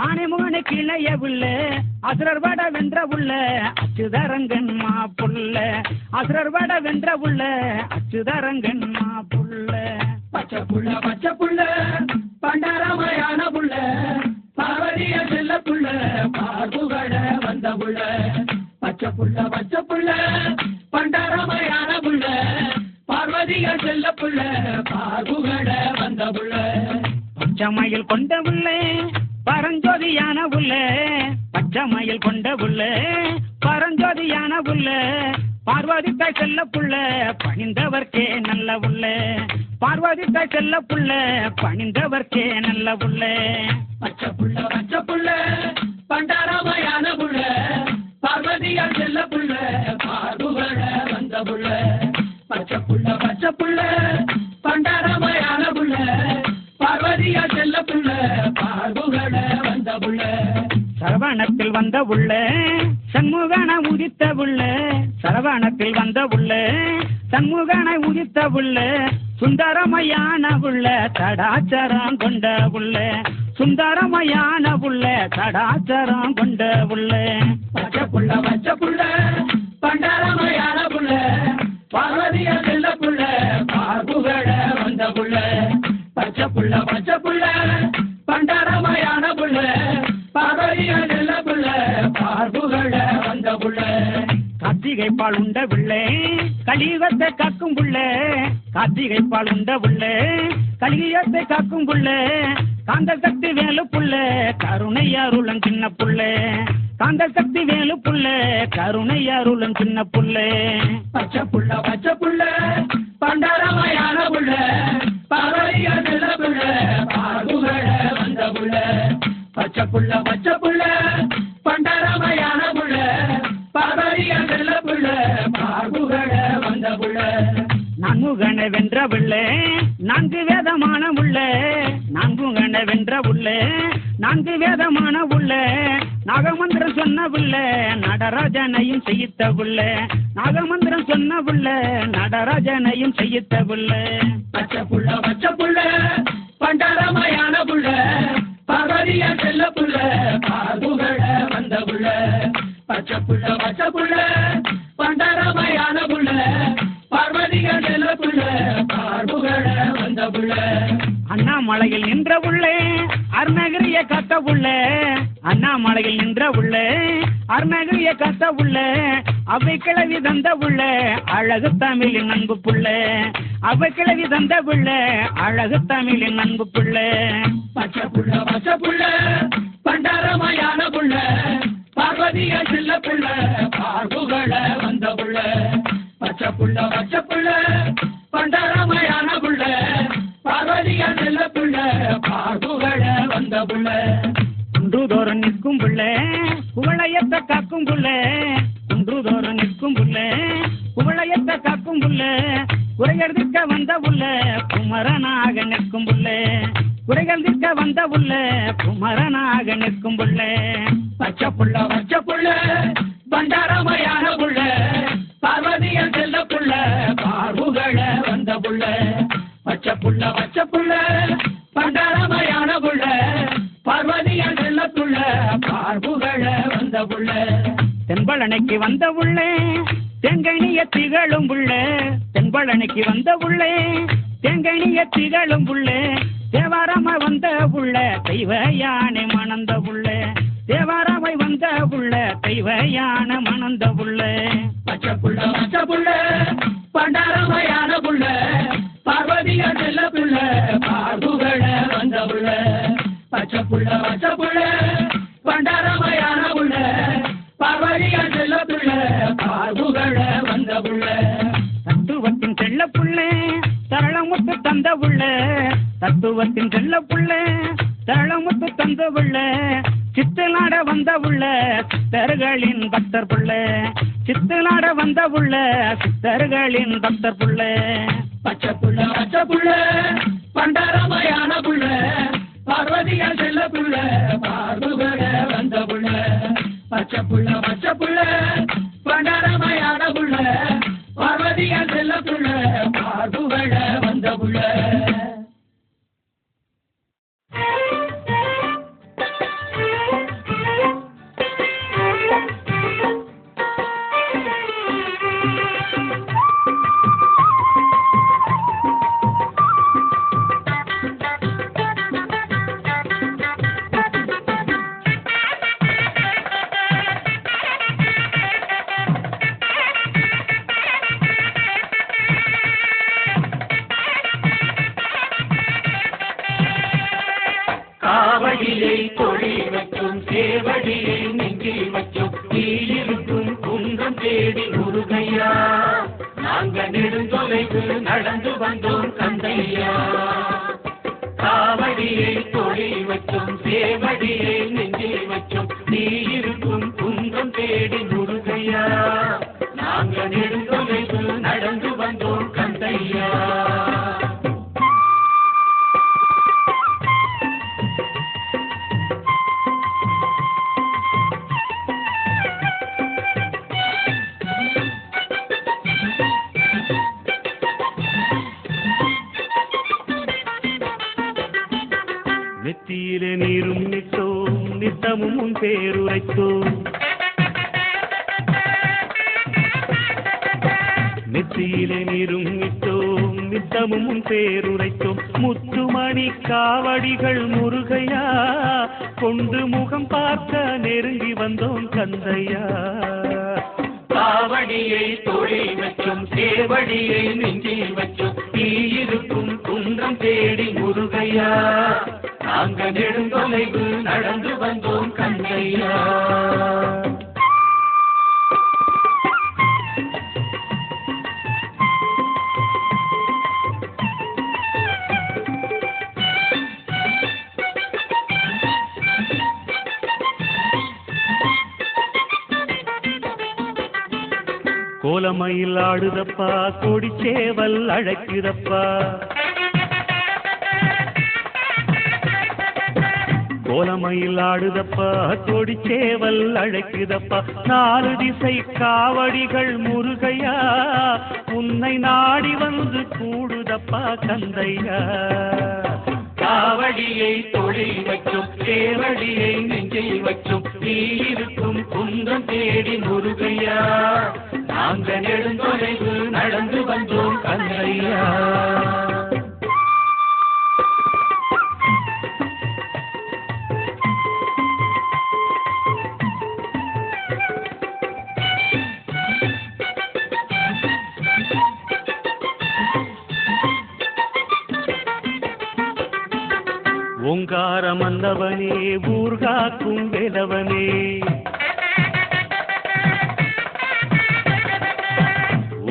ஆனைமுகனுக்கு இளைய புள்ள, அசுரர் வட வென்ற புள்ள அச்சுதரங்கன் மா புள்ள, அசுரர் வட வென்ற புள்ள அச்சுதரங்கன் மா புள்ள. பச்சை புள்ள பண்டாரமையான புள்ள, பார்வதிய செல்ல புள்ள பார்வுகள வந்த புள்ள. பச்சை புள்ள பண்டாரமையான புள்ள, பார்வதிய செல்ல புள்ள பார்வுகள வந்த புள்ள. பச்சமயில் கொண்ட புள்ள பரஞ்சோதியான புள்ள, பச்சமயில் கொண்ட புள்ள பரஞ்சோதியான புள்ள, பார்வதி தாய் செல்ல புள்ள பணிந்தவர்க்கே நல்ல புள்ள, பார்வதி தாய் செல்ல புள்ள பணிந்தவர்க்கே நல்ல புள்ள. பச்சை புள்ள பண்டாரமையான புள்ள, பார்வதிய செல்ல புள்ள பார்வுகள வந்த புள்ள. பச்சை புள்ள பண்டாரமையான புள்ள, பார்வதிய செல்ல புள்ள பார்வுகள வந்த புள்ள. சரவணத்தில் வந்த புள்ள சண்முகன உதித்த புள்ள, சரவணத்தில் வந்த புள்ள சண்முகன உதித்த புள்ள, சுந்தரமையான புள்ள தடாச்சரம் கொண்ட புள்ள, சுந்தரமையான புள்ள தடாச்சரம் கொண்ட புள்ள. பச்சை புள்ள பண்டாரமையான புள்ள, பார்வதிய செல்ல புள்ள பார்வுகள வந்த புள்ள. பச்சை புள்ள பண்டாரமையான புள்ள, பார்வதிய செல்ல புள்ள பார்வுகள வந்த புள்ள. கார்த்திகை பால் உண்ட புள்ள கலியுகத்தை காக்கும் புள்ள, கார்த்திகை பால் உண்ட புள்ள கலியுகத்தை காக்கும் புள்ள, காந்தல் சக்தி வேலு புள்ள கருணை அருளம் சின்ன புள்ள, காந்தல் சக்தி வேலு புள்ள கருணை அருளம் சின்ன புள்ள. பச்சை புள்ள பண்டாரமையான புள்ள, பார்வதிய செல்ல புள்ள பார்வுகள வந்த புள்ள. பச்சை புள்ள பண்டாரமையான புள்ள, பார்வதிய செல்ல புள்ள பார்வுகள வந்த புள்ள. நான்முகனை வென்ற புள்ள நான்கு வேதமான புள்ள, நான்முகனை வென்ற புள்ள நான்கு வேதமான புள்ள, நாகமந்திரம் சொன்ன புள்ள நடராஜனையும் செய்யித்த புள்ள, நாகமந்திரம் சொன்ன புள்ள நடராஜனையும் செய்யித்த புள்ள. பச்சை புள்ள பண்டாரமையான புள்ள, பார்வதிய செல்ல புள்ள பார்வுகள வந்த புள்ள. பச்சை புள்ள பண்டாரமையான புள்ள, பார்வதிய செல்ல புள்ள பார்வுகள வந்த புள்ள. அண்ணாமலையில் நின்ற புள்ள அருணகிரிய காத்த புள்ள, அண்ணாமலையில் நின்ற புள்ள அருணகிரிய காத்த புள்ள, அவை கிளவி தந்த புள்ள அழகு தமிழின் அன்பு புள்ள, அவை கிளவி தந்த புள்ள அழகு தமிழின் அன்பு புள்ள. பச்சை புள்ள பண்டாரமையான புள்ள, பார்வதிய செல்ல புள்ள பார்வுகள வந்த புள்ள. பச்சை புள்ள பண்டாரமையான புள்ள, பார்வதிய செல்ல புள்ள பார்வுகள வந்த புள்ள. குன்றுதோறும் நிற்கும் புள்ள குவளையத்தை காக்கும் புள்ள, குன்றுதோறும் நிற்கும் புள்ள குவளையத்தை காக்கும் புள்ள, குறைகள் தீர்க்க வந்த புள்ள குமரனாக நிற்கும் புள்ள, குறைகள் தீர்க்க வந்த புள்ள குமரனாக நிற்கும் புள்ள. பச்சை புள்ள பண்டாரமையான புள்ள, பார்வதிய செல்ல புள்ள பார்வுகள வந்த புள்ள. பச்சை புள்ள பண்டாரமையான புள்ள, பார்வதிய செல்ல புள்ள பார்வுகள வந்த புள்ள. தென்பழனைக்கு வந்த புள்ள தெங்கணிய திகழும் புள்ள, தென்பழனைக்கு வந்த புள்ள தெங்கணிய திகழும் புள்ள, தேவாரம வந்த புள்ள தெய்வ யானை மணந்த புள்ள, தேவாரமை வந்த புள்ள தெய்வ யானை மணந்த புள்ள. பச்சை புள்ள பண்டாரமையான புள்ள, பார்வதிய செல்ல புள்ள பார்வுகள வந்த புள்ள. பச்சை புள்ள பண்டாரமையான புள்ள, பார்வதிய செல்ல புள்ள பார்வுகள வந்த புள்ள தத்துவத்தின் செல்ல புள்ள தரளமுத்து தந்த புள்ள தத்துவத்தின் செல்ல புள்ள தரளமுத்து தந்த புள்ள சித்தலாட வந்த புள்ள சித்தர்களின் பக்தர் புள்ள சித்தலாட வந்த புள்ள சித்தர்களின் பக்தர் புள்ள பச்சை புள்ள பண்டாரமயான புள்ள பார்வதியா செல்ல புள்ள பார்வக வந்த புள்ள பச்சை புள்ள பண்டாரமயான புள்ள பார்வதியா செல்ல புள்ள பார்வக வந்த புள்ள காவடியை தொழில் வச்சும் சேவடியை நெஞ்சில் வச்சும் நீயிருக்கும் குன்றம் தேடி முருகையா நாங்க நெடுந்தொலைவு நடந்து வந்தோம் கந்தையா காவடியை தொழில் வச்சும் சேவடியை நெஞ்சில் வச்சும் நீயிருக்கும் குன்றம் தேடி முருகையா நாங்க நெடுந்தொலைவு நடந்து வந்தோம் கந்தையா நெத்தியிலே நீரும் நிட்டோம் நித்தமும் உன் பேருரைத்தோம் நெத்தியிலே நீரும் நிட்டோம் நித்தமும் உன் பேருரைத்தோம் முத்துமணி காவடிகள் முருகையா கொண்டு முகம் பார்க்க நெருங்கி வந்தோம் கந்தையா காவடியை தொழில் வச்சும் சேவடியை நெஞ்சில் வச்சும் நீயிருக்கும் குன்றம் தேடி முருகையா நாங்க நெடுந்தொலைவு நடந்து வந்தோம் கந்தையா கோலமயில் ஆடுதப்பா கொடிச்சேவல் அழைக்குதப்பா கோலமயில் ஆடுதப்பா கொடிச்சேவல் அழைக்குதப்பா நாலு திசை காவடிகள் முருகையா உன்னை நாடி வந்து கூடுதப்பா கந்தையா காவடியை தொழில் வச்சும் சேவடியை நெஞ்சில் வச்சும் நீயிருக்கும் குன்றம் தேடி முருகையா நாங்க நெடுந்தொலைவு நடந்து வந்தோம் கந்தையா ஓங்காரம் வந்தவனே ஊர்காக்கும் வேலவனே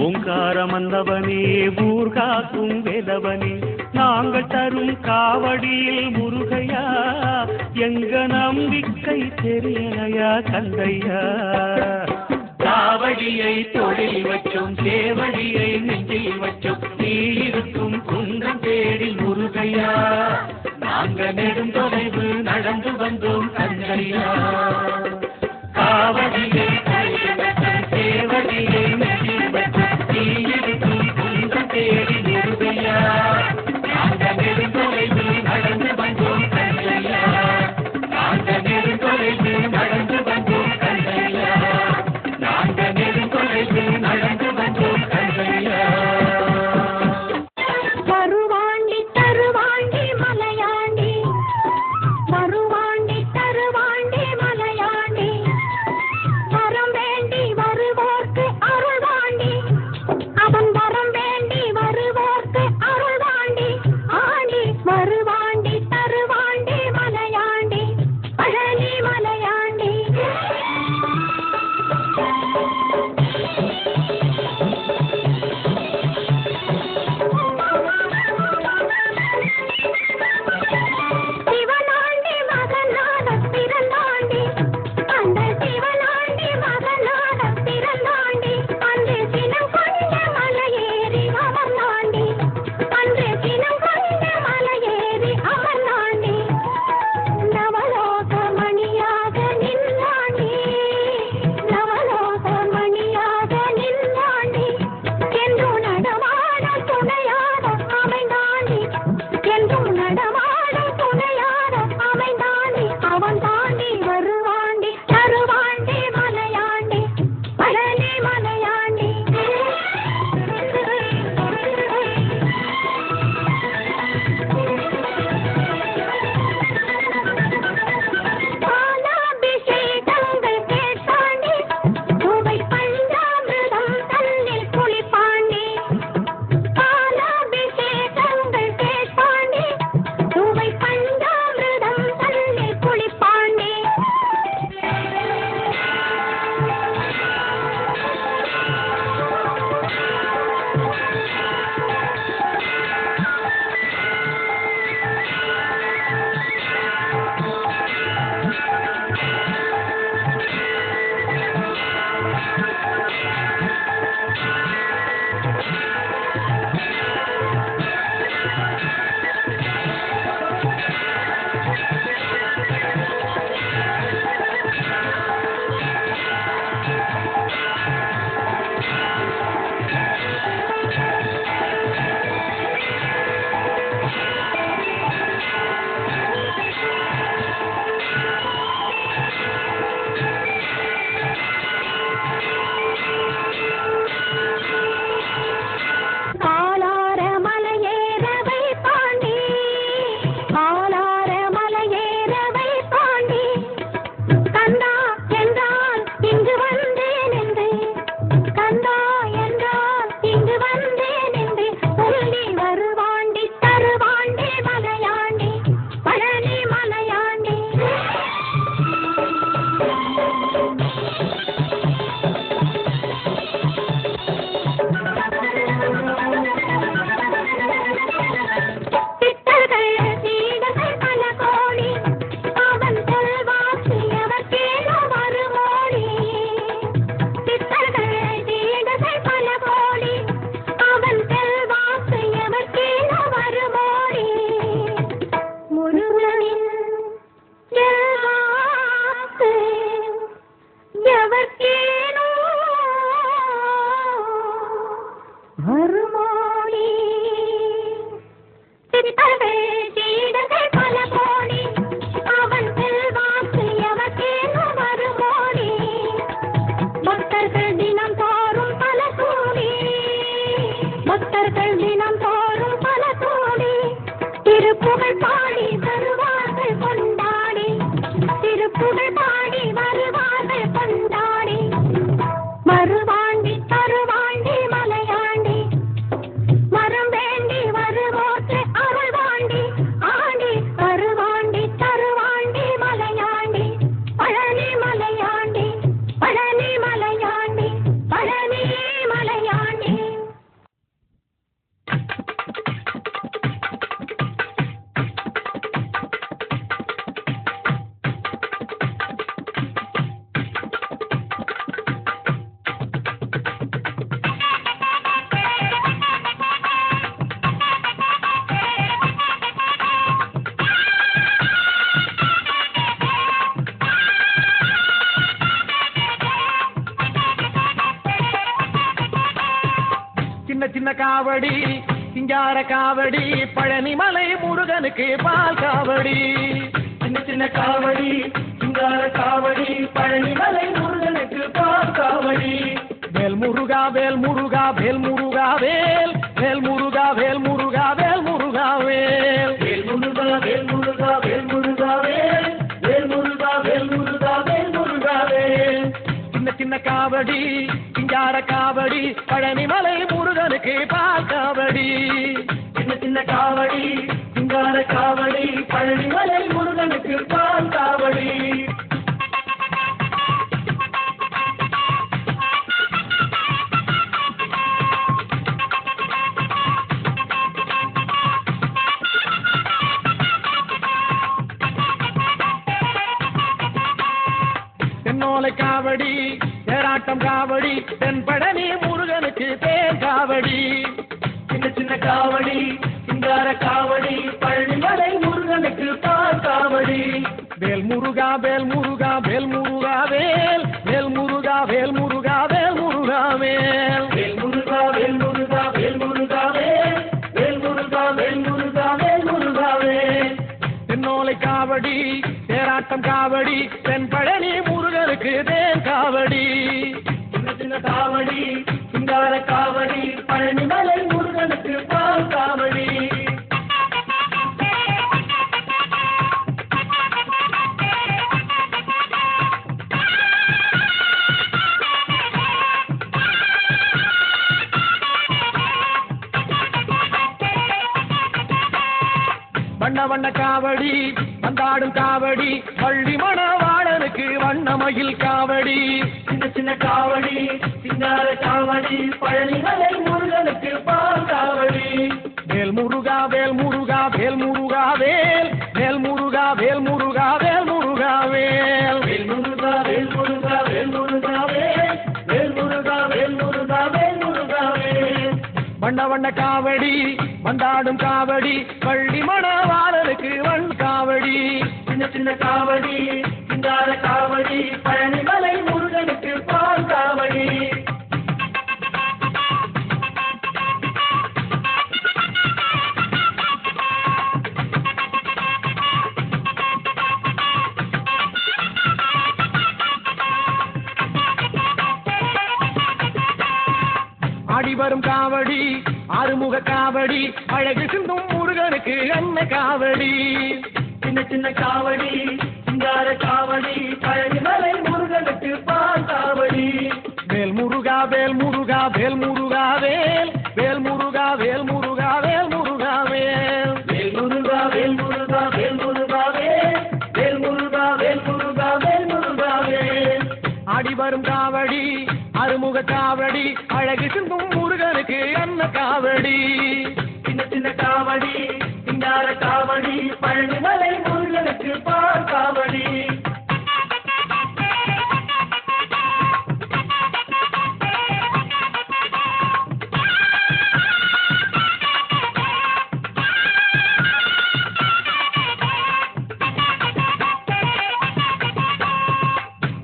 ஓங்காரம் வந்தவனே ஊர்காக்கும் வேலவனே நாங்கள் தரும் காவடியில் முருகையா எங்க நம்பிக்கை தெரியலையா கந்தையா காவடியை தொழில் வச்சும் சேவடியை நெஞ்சில் வச்சும் நீயிருக்கும் குன்றம் தேடி முருகையா நாங்க நெடுந்தொலைவு நடந்து வந்தோம் கந்தையா காவடியை தொழில் வச்சும் சேவடியை நெஞ்சில் வச்சும் நீயிருக்கும் குன்றம் தேடி முருகையா நாங்க நெடுந்தொலைவு நடந்து வந்தோம் கந்தையா நாங்க நெடுந்தொலைவு நடந்து வந்தோம் கந்தையா நாங்க நெடுந்தொலைவு நடந்து வந்தோம் கந்தையா வருவாண்டி தருவாண்டி மலையாண்டி வருவாண்டி தருவாண்டி மலையாண்டி அதற்கேனோ வருமோனி சித்தர்கள் சீடர்கள் பல கோடி அவன் செல்வாக்கு எவர்க்கேனோ வருமோனி பக்தர்கள் தினம் தோறும் பல கோடி பக்தர்கள் தினம் தோறும் பல கோடி திருப்புகழ் பாடி வருவார்கள் கொண்டாடி திருப்புகழ் பாடி வருவார்கள் கொண்டாடி மறுவாண்டி தருவாண்டி மலையாண்டி மரம் வேண்டி வருவோற்று அருள் வாண்டி ஆண்டி வருவாண்டி தருவாண்டி மலையாண்டி பழனி மலையாண்டி பழனி மலையாண்டி பழனி மலையாண்டி. சின்ன சின்ன காவடி சிங்கார காவடி பழனிமலை முருகனுக்கு பால் காவடி. சின்ன சின்ன காவடி சிங்கார காவடி பழனிமலை முருகனுக்கு பால் காவடி. வேல் முருகா வேல் முருகா வேல் முருகா வேல் வேல் முருகா வேல் முருகா வேல் முருகா வேல் வேல் முருகா வேல் முருகா வேல் முருகா வேல் வேல் முருகா வேல் முருகா வேல் முருகா வேல். சின்ன சின்ன காவடி சிங்கார காவடி பழனிமலை முருகனுக்கு பால் காவடி. சின்ன சின்ன காவடி சிங்கார காவடி பழனிமலை முருகனுக்கு பால் காவடி. தென்னோலை காவடி தேராட்டம் காவடி தென்பழனி முருகனுக்கு தேன் காவடி. சின்ன சின்ன காவடி சிங்கார காவடி பழனிமலை முருகனுக்கு பால் காவடி. வேல் முருகா வேல் முருகா வேல் முருகா வேல் வேல் முருகா வேல் முருகா வேல் முருகா வேல் வேல் முருகா வேல் முருகா வேல் முருகா வேல் வேல் முருகா வேல் முருகா வேல் முருகா வேல். தென்னோலை காவடி தேராட்டம் காவடி தென்பழனி முருகனுக்கு தேன் காவடி. சின்ன சின்ன காவடி சிங்கார காவடி பழனிமலை முருகனுக்கு பால் காவடி. வண்ண வண்ண காவடி வந்தாடும் காவடி பள்ளி மணவாளனுக்கு வண்ணமயில் காவடி. சின்ன சின்ன காவடி சிங்கார காவடி பழனிமலை முருகனுக்கு பால் காவடி. வேல் முருகா வேல் முருகா வேல் முருகா வேல் வேல் முருகா வேல் முருகா வேல் முருகா வேல் வேல் முருகா வேல் முருகா வேல் முருகா வேல் வேல் முருகா வேல் முருகா வேல் முருகா வேல். வண்ண வண்ண காவடி வந்தாடும் காவடி பள்ளி மணவாளனுக்கு வண் காவடி. சின்ன சின்ன காவடி சிங்கார காவடி பழனிமலை முருகனுக்கு பால் காவடி. ஆடி வரும் காவடி ஆறுமுக காவடி அழகு சிந்தும் முருகனுக்கு அன்ன காவடி. சின்ன சின்ன காவடி சிங்கார காவடி பழனிமலை முருகனுக்கு பால் காவடி. வேல் முருகா வேல் முருகா வேல் முருகா வேல் வேல் முருகா வேல் முருகா வேல் முருகா வேல் வேல் முருகா வேல் முருகா வேல் முருகா வேல் வேல் முருகா வேல் முருகா வேல் முருகா வேல். ஆடி வரும் காவடி அறுமுக காவடி அழகு சிந்தும் முருகனுக்கு அன்ன காவடி. சின்ன சின்ன காவடி சிங்கார காவடி பழனிமலை முருகனுக்கு பால் காவடி.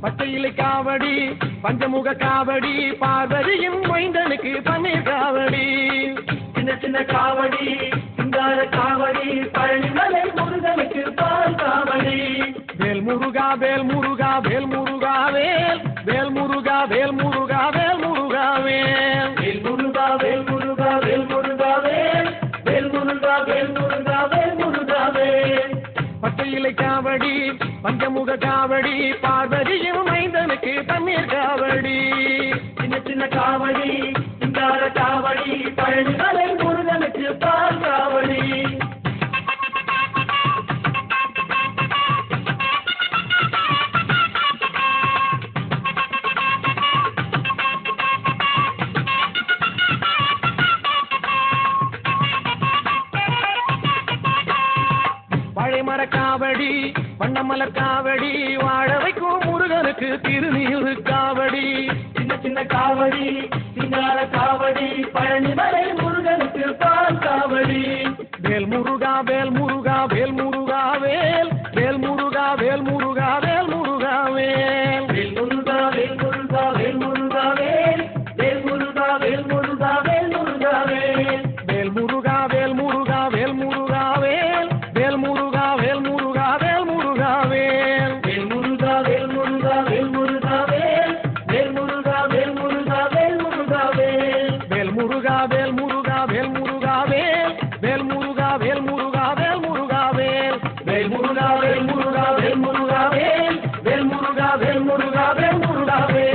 பச்சை பச்சையிலை காவடி பஞ்சமுக காவடி பார்வதியின் மைந்தனுக்கு பன்னீர் காவடி சின்ன சின்ன காவடி சிங்கார காவடி பழனிமலை முருகனுக்கு பால் காவடி வேல் முருகா வேல் முருகா வேல் முருகா வேல் வேல் முருகா வேல் முருகா வேல் முருகா வேல் வேல் முருகா வேல் முருகா வேல் முருகா வேல் வேல் முருகா வேல் முருகா வேல் முருகா வேல் பச்சையிலை காவடி பஞ்சமுக காவடி பார்வதியும் மைந்தனுக்கு பன்னீர் காவடி சின்ன சின்ன காவடி சிங்கார காவடி பழனிமலை முருகனுக்கு பால் காவடி பழைமர காவடி வண்ணமலர் காவடி வாழ வைக்கும் முருகனுக்கு திருநீரு காவடி சின்ன சின்ன காவடி சிங்கார காவடி பழனிமலை முருகனுக்கு பால் காவடி வேல் முருகா வேல் முருகா வேல் முருகா வேல் வேல் முருகா வேல் முருகா வேல் முருகா வேல் வேல் முருகா வேல் முருகா வேல் முருகா வேல் வேல் முருகா வேல் முருகா வேல் முருகா வேல் வேல் முருகா வேல் முருகா வேல் முருகா வேல் வேல் முருகா வேல் முருகா வேல் முருகா வேல் வேல் முருகா வேல் முருகா வேல் முருகா வேல் வேல் முருகா வேல் முருகா வேல் முருகா வேல் வேல் முருகா வேல் முருகா வேல் முருகா வேல் வேல் முருகா வேல் முருகா வேல் முருகா வேல் வேல் முருகா வேல் முருகா வேல் முருகா வேல் வேல் முருகா வேல் முருகா வேல் முருகா வேல்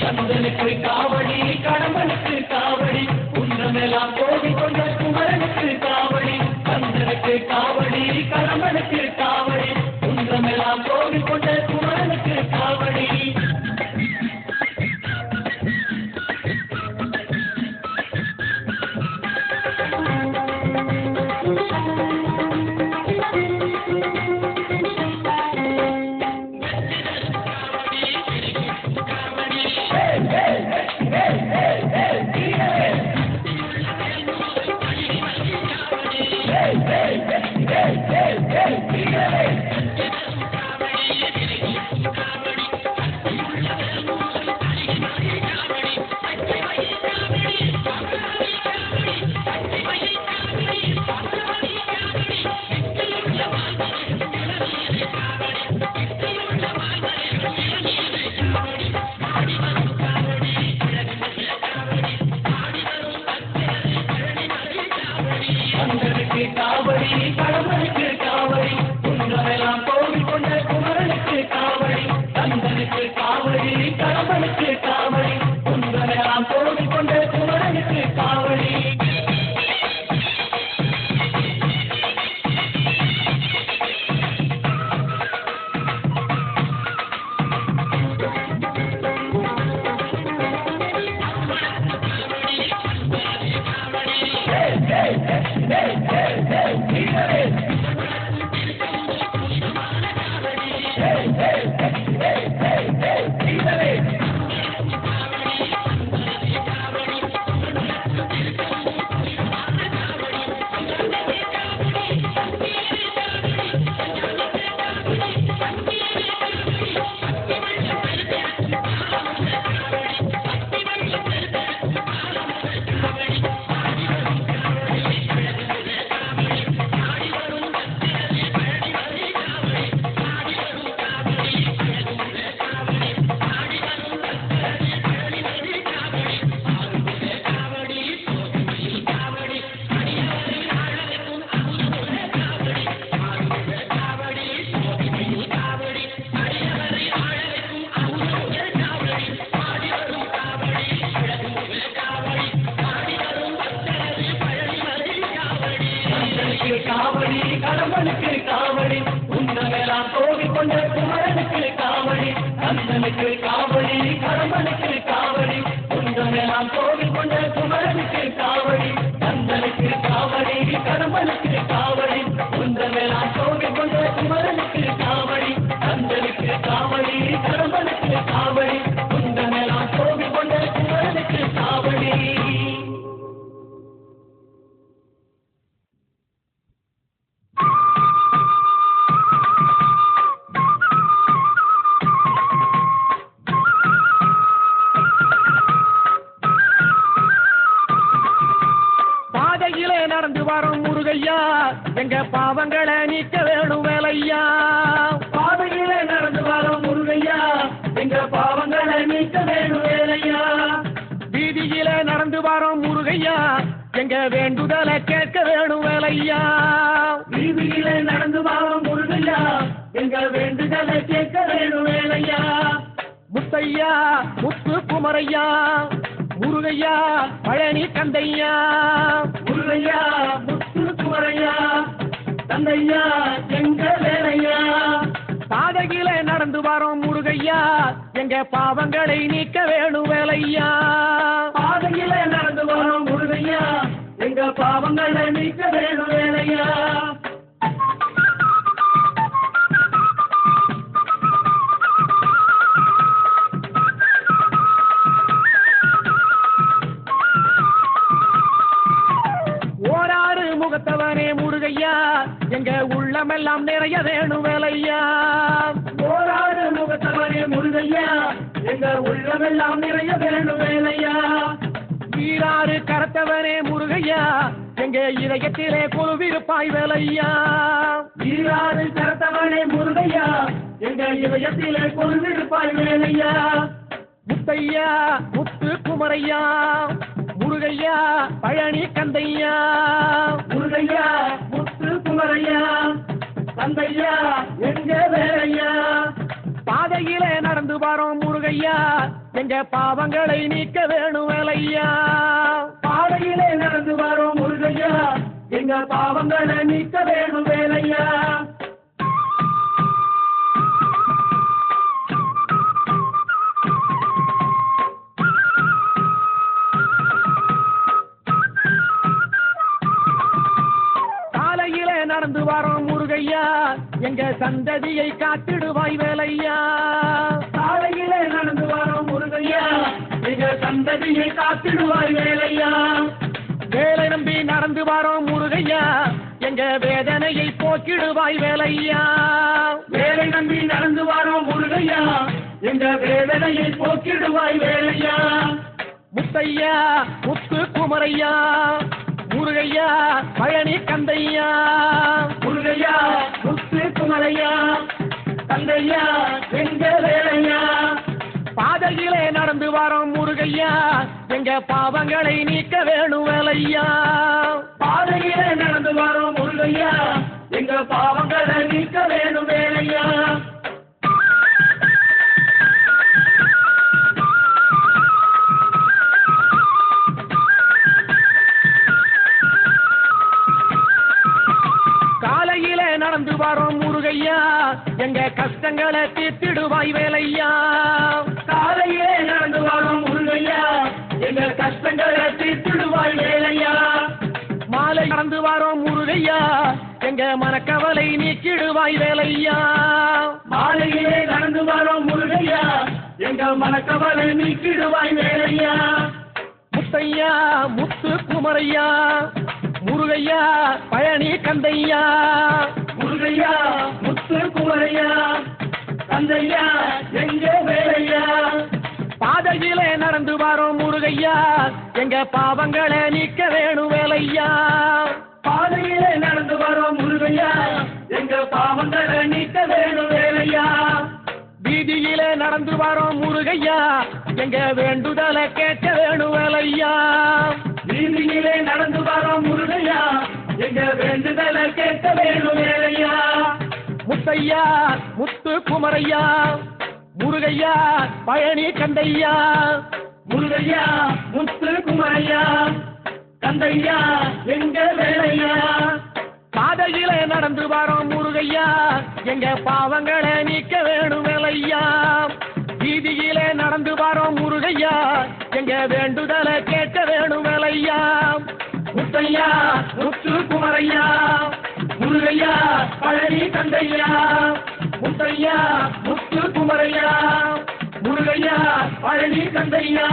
கந்தனுக்கு காவடி கடம்பனுக்கு காவடி குன்றமெல்லாம் கோடி கொண்ட குமரனுக்கு காவடி கந்தனுக்கு காவடி கடம்பனுக்கு காவடி குன்றமெல்லாம் கோடி கொண்ட குமரனுக்கு காவடி காவடி கடம்பனுக்கு காவடி குந்தமெல்லாம் கோவி கொண்ட குமரனுக்கு காவடி. பாதையிலே நடந்து வரும் முருகையா எங்க பாவங்களை நீக்க வேணும் வேலையா. பாதையிலே நடந்து வரும் முருகையா எங்க பாவங்களை நீக்க வேணும் வேலையா. வீதியிலே நடந்து வரும் முருகையா எங்க வேண்டுதலை கேட்க வேணும் வேலையா. வீதியிலே நடந்து வரும் முருகையா எங்க வேண்டுதலை கேட்க வேணும் வேலையா. முத்தையா முத்து குமரையா முருகையா பழனி கந்தையா. முருகையா முத்து குமரையா கந்தையா எங்க வேலையா. பாதையிலே நடந்து வரோம் முருகையா எங்க பாவங்களை நீக்க வேணும் வேலையா. பாதையிலே நடந்து வரோம் முருகையா எங்க பாவங்களை நீக்க வேணும் வேலையா. ஓராறு முகத்தவனே முருகையா எங்க உள்ளமெல்லாம் நிறைய வேணும் வேலையா. ஓராறு முகத்தவனே முருகையா எங்க உள்ளமெல்லாம் நிறைய வேணும் வேலையா. வீராறு கரத்தவனே முருகையா எங்க இதயத்திலே கொலுவிருப்பாய் வேலையா. வீராறு கரத்தவனே முருகையா எங்க இதயத்திலே கொலுவிருப்பாய் வேலையா. முத்தையா முத்து குமரையா முருகையா பழனி கந்தையா. முருகையா முத்து குமரையா கந்தையா எங்க வேலையா. பாதையிலே நடந்து வரோம் முருகையா எங்க பாவங்களை நீக்க வேணும் வேலையா. பாதையிலே நடந்து வரோம் முருகையா எங்க பாவங்களை நீக்க வேணும் வேலையா. காலையிலே நடந்து வரோம் முருகையா எங்க சந்ததியை காத்திடுவாய் வேலையா. காலையிலே நடந்து வரோம் முருகையா எங்க சந்ததியை காத்திடுவாய் வேலையா. வேலை நம்பி நடந்து வரோம் முருகையா எங்க வேதனையை போக்கிடுவாய் வேலையா. வேலை நம்பி நடந்து வரோம் முருகையா எங்க வேதனையை போக்கிடுவாய் வேலையா. முத்தையா முத்து குமரையா முருகையா பழனி கந்தையா. முருகையா முத்து குமரையா கந்தையா எங்க வேலையா. பாதையிலே நடந்து வரோம் முருகையா எங்க பாவங்களை நீக்க வேணும் வேலையா. பாதையிலே நடந்து வரோம் முருகையா எங்க பாவங்களை நீக்க வேணும் வேலையா. காலையிலே நடந்து வரோம் முருகையா எங்க கஷ்டங்களை தீர்த்திடுவாய் வேலையா. காலையிலே நடந்து வரோம் முருகையா எங்க கஷ்டங்களை தீர்த்திடுவாய் வேலையா. மாலை நடந்து வரோம் முருகையா எங்க மனக்கவலை நீக்கிடுவாய் வேலையா. மாலையிலே நடந்து வரோம் முருகையா எங்க மனக்கவலை நீக்கிடுவாய் வேலையா. முத்தையா முத்து குமரையா முருகையா பழனி கந்தையா. முருகையா முத்து குமரையா கந்தையா எங்க வேலையா. பாதையிலே நடந்து வரோம் முருகையா எங்க பாவங்களை நீக்க வேணும் வேலையா. பாதையிலே நடந்து வரோம் முருகையா எங்க பாவங்களை நீக்க வேணும் வேலையா. வீதியிலே நடந்து வரோம் முருகையா எங்க வேண்டுதலை கேட்க வேணும் வேலையா. வீதியிலே நடந்து வரோம் முருகையா எங்க வேண்டுதலை கேட்க வேணும் வேலையா. முத்தையா முத்து குமரையா முருகையா பழனி கந்தையா. முருகையா முத்து குமரையா கந்தையா எங்க வேலையா. பாதையிலே நடந்து வரோம் முருகையா எங்க பாவங்களை நீக்க வேணும் வேலையா. வீதியிலே நடந்து வரோம் முருகையா எங்க வேண்டுதலை கேட்க வேணும் வேலையா. முத்தையா முத்து குமரையா முருகையா பழனி கந்தையா. முத்தையா முத்து குமரையா பழனி கந்தையா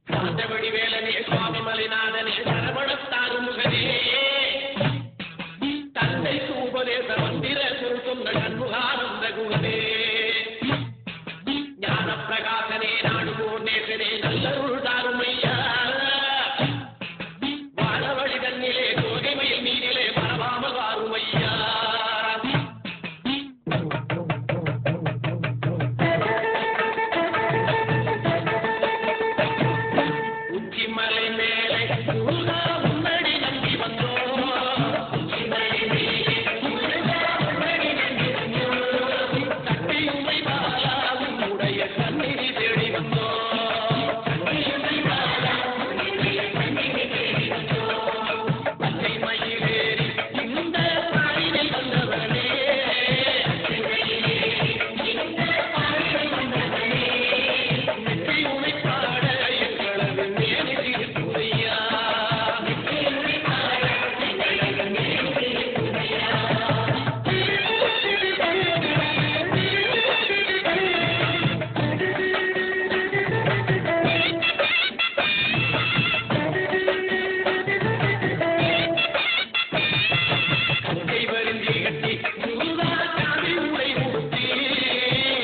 சாந்தவடி வேலனே சுவாமி மலைநாதனே சரவணத்தாறு முகனே தந்தை உபதேச மந்திர சுருக்கும் கண்முகானந்த குகனே ஞான பிரகாசனே நாடு பூர்ணேசனே நல்லருள் தாருமையா வாழவழி தன்னிலே கோகைமையில் நீரிலே பரவாமல் வாருமையா உச்சிமலை மேலே முருகா முன்னடி நம்பி வந்தோம் உச்சிமலை மேலே முருகா முன்னடி நம்பி வந்தோம் சக்தியுமை பாலா உன்னுடைய கண்ணினி தேடி வந்தோம் சக்தியுமை பாலா உன்னுடைய கண்ணினி தேடி வந்தோம் பச்சை மயிலேறி இந்த பாடினில் வந்தவனே பச்சை மயிலேறி இந்த பாடினில் வந்தவனே நெற்றியுமை பாட எங்களது மேனி திருப்புதையா நெற்றியுமை பாட எங்களது மேனி திருப்புதையா கங்கை வருந்தி கட்டி முருகா காவி உடை உடுத்தி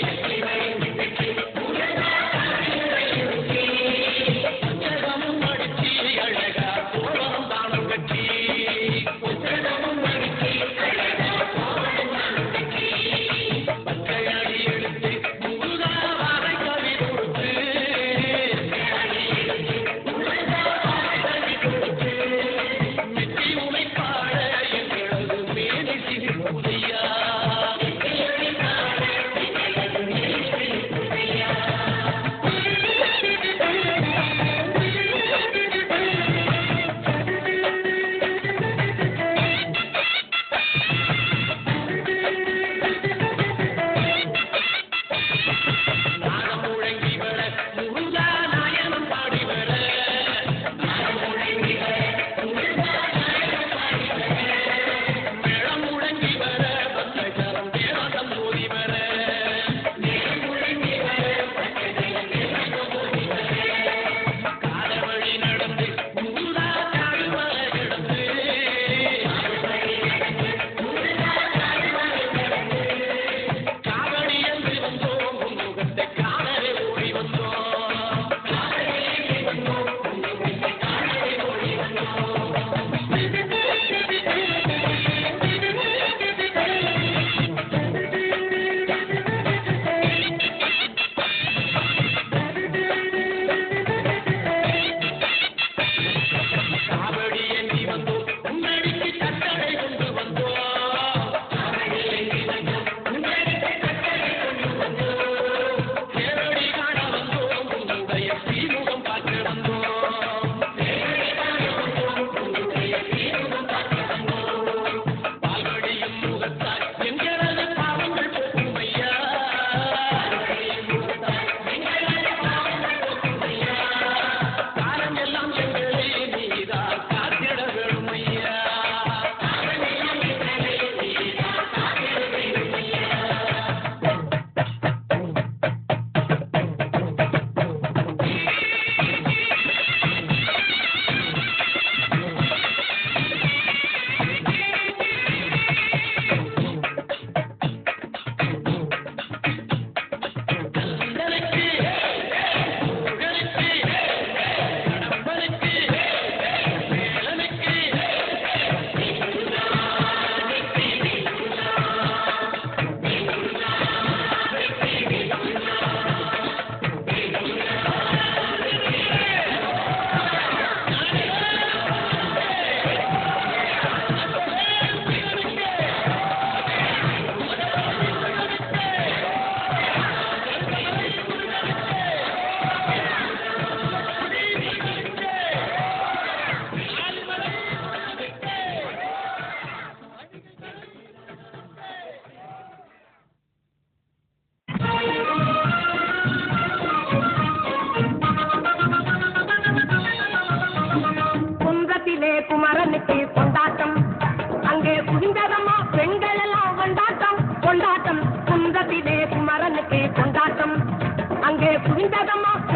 கங்கை வருந்தி கட்டி முருகா காவி உடை உடுத்தி புத்தகமும் அடிச்சி அழகா கோலம் தானம் கட்டி புத்தகமும் அடிச்சி அழகா கோலம் தானம் கட்டி பச்சையடி எடுத்து முருகா வாழை கவி கொடுத்து பச்சையடி எடுத்து முருகா வாழை கவி கொடுத்து நெற்றி உமை பாட எங்களது மேனி திருப்புதையா நெற்றியுமை பாட எங்களது மேனி திருப்புதையா நாகம் முழங்கி வர முருகா நாயனம் பாடி வர நாகம் முழங்கி வர முருகா நாயனம் பாடி வர மேளம் முழங்கி வர பச்சைக்கரம் தேவதம் ஓதி வர மேளம் முழங்கி வர பச்சைக்கரம் தேவதம் ஓதி வர கால வழி நடந்து முருகா காடுமலை கிடந்து காடு வழி நடந்து முருகா காடுமலை கிடந்து காவடி என்று வந்தோம் உன் முகத்தை காணவே ஓடி வந்தோம் காவடி என்று வந்தோம் உன் முகத்தை காணவே ஓடி வந்தோம் காவடி ஏந்தி வந்தோம் உன்னடிக்கு கட்டளை கொண்டு வந்தோம் காவடி ஏந்தி வந்தோம் உன்னடிக்கு கட்டளை கொண்டு வந்தோம் தேரடி காண வந்தோம் உன்னுடைய ஸ்ரீமுகம் பார்க்க வந்தோம் தேரடி காண வந்தோம் உன்னுடைய ஸ்ரீமுகம் பார்க்க வந்தோம் பால்வடியும் முகத்தாய் எங்களது பாவங்கள் போக்கும் ஐயா பால்வடியும் முகத்தாய் எங்களது பாவங்கள் போக்கும் ஐயா காலம் எல்லாம் எங்களே நீதான் காத்திட வேணும் ஐயா காலம் எல்லாம் எங்களே நீதான் காத்திட வேணும் ஐயா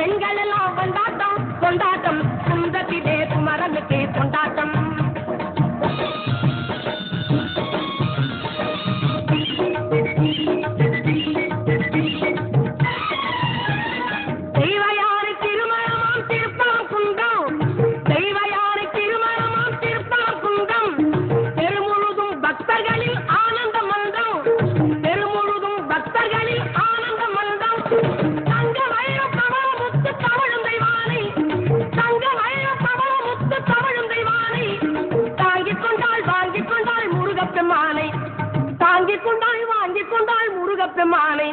பெண்கள் எல்லாம் கொண்டாட்டம் கொண்டாட்டம் குந்தத்திலே குமரனுக்கு கொண்டாட்டம். தெய்வயானை திருமணமாம் திருப்பம் குன்றம், தெய்வயானை திருமணமாம் திருப்பம் குன்றம், தெருமுழுதும் பக்தர்களில் ஆனந்த மந்தம், தெருமுழுதும் பக்தர்களில் ஆனந்த மந்தம். தங்க வைர பவள முத்து தவழும் தெய்வானை, தங்க வைர பவள முத்து தவழும் தெய்வானை, தாங்கிக் கொண்டாள் வாங்கிக் கொண்டாள் முருகப்பெருமானை, தாங்கிக் கொண்டாள் வாங்கிக் கொண்டாள் முருகப்பெருமானை,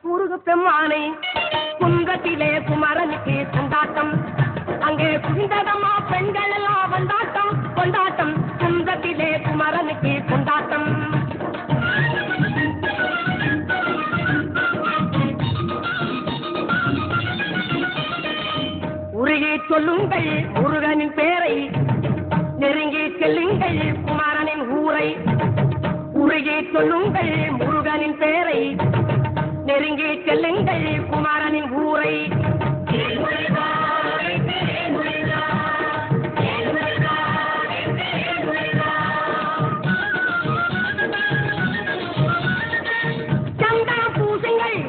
முருகப்பெருமானை. குன்றத்திலே குமரனுக்கு கொண்டாட்டம், அங்கே குந்ததமா பெண்கள் எல்லாம் கொண்டாட்டம் கொண்டாட்டம், குன்றத்திலே குமரனுக்கு கொண்டாட்டம். உருகி சொல்லுங்கள் முருகனின் பேரை, நெருங்கி செல்லுங்கள் குமரனின் ஊரை. உருகி சொல்லுங்கள் முருகனின் பேரை, நெருங்கி செல்லுங்கள் குமரனின் ஊரை. சந்தனம் பூசுங்கள்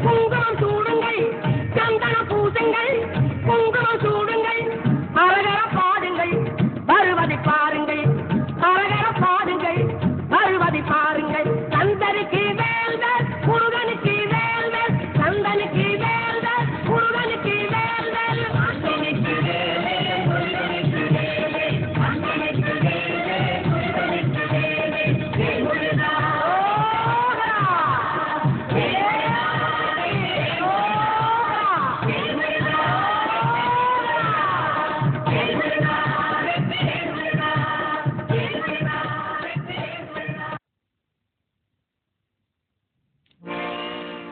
குங்குமம் சூடுங்கள், சந்தனம் பூசுங்கள் குங்குமம் சூடுங்கள், அரகர பாடுங்கள் வருவதை பாருங்கள், அரகர பாடுங்கள் வருவதை பாருங்கள். சந்தனுக்கு வேல்வர் முருகனுக்கு வேல்வர், சந்தனுக்கு வேல்வர் முருகனுக்கு வேல்வர், சந்தனுக்கு வேல்வர் முருகனுக்கு வேல்வர், சந்தனுக்கு வேல்வர் முருகனுக்கு வேல்வர். முருகா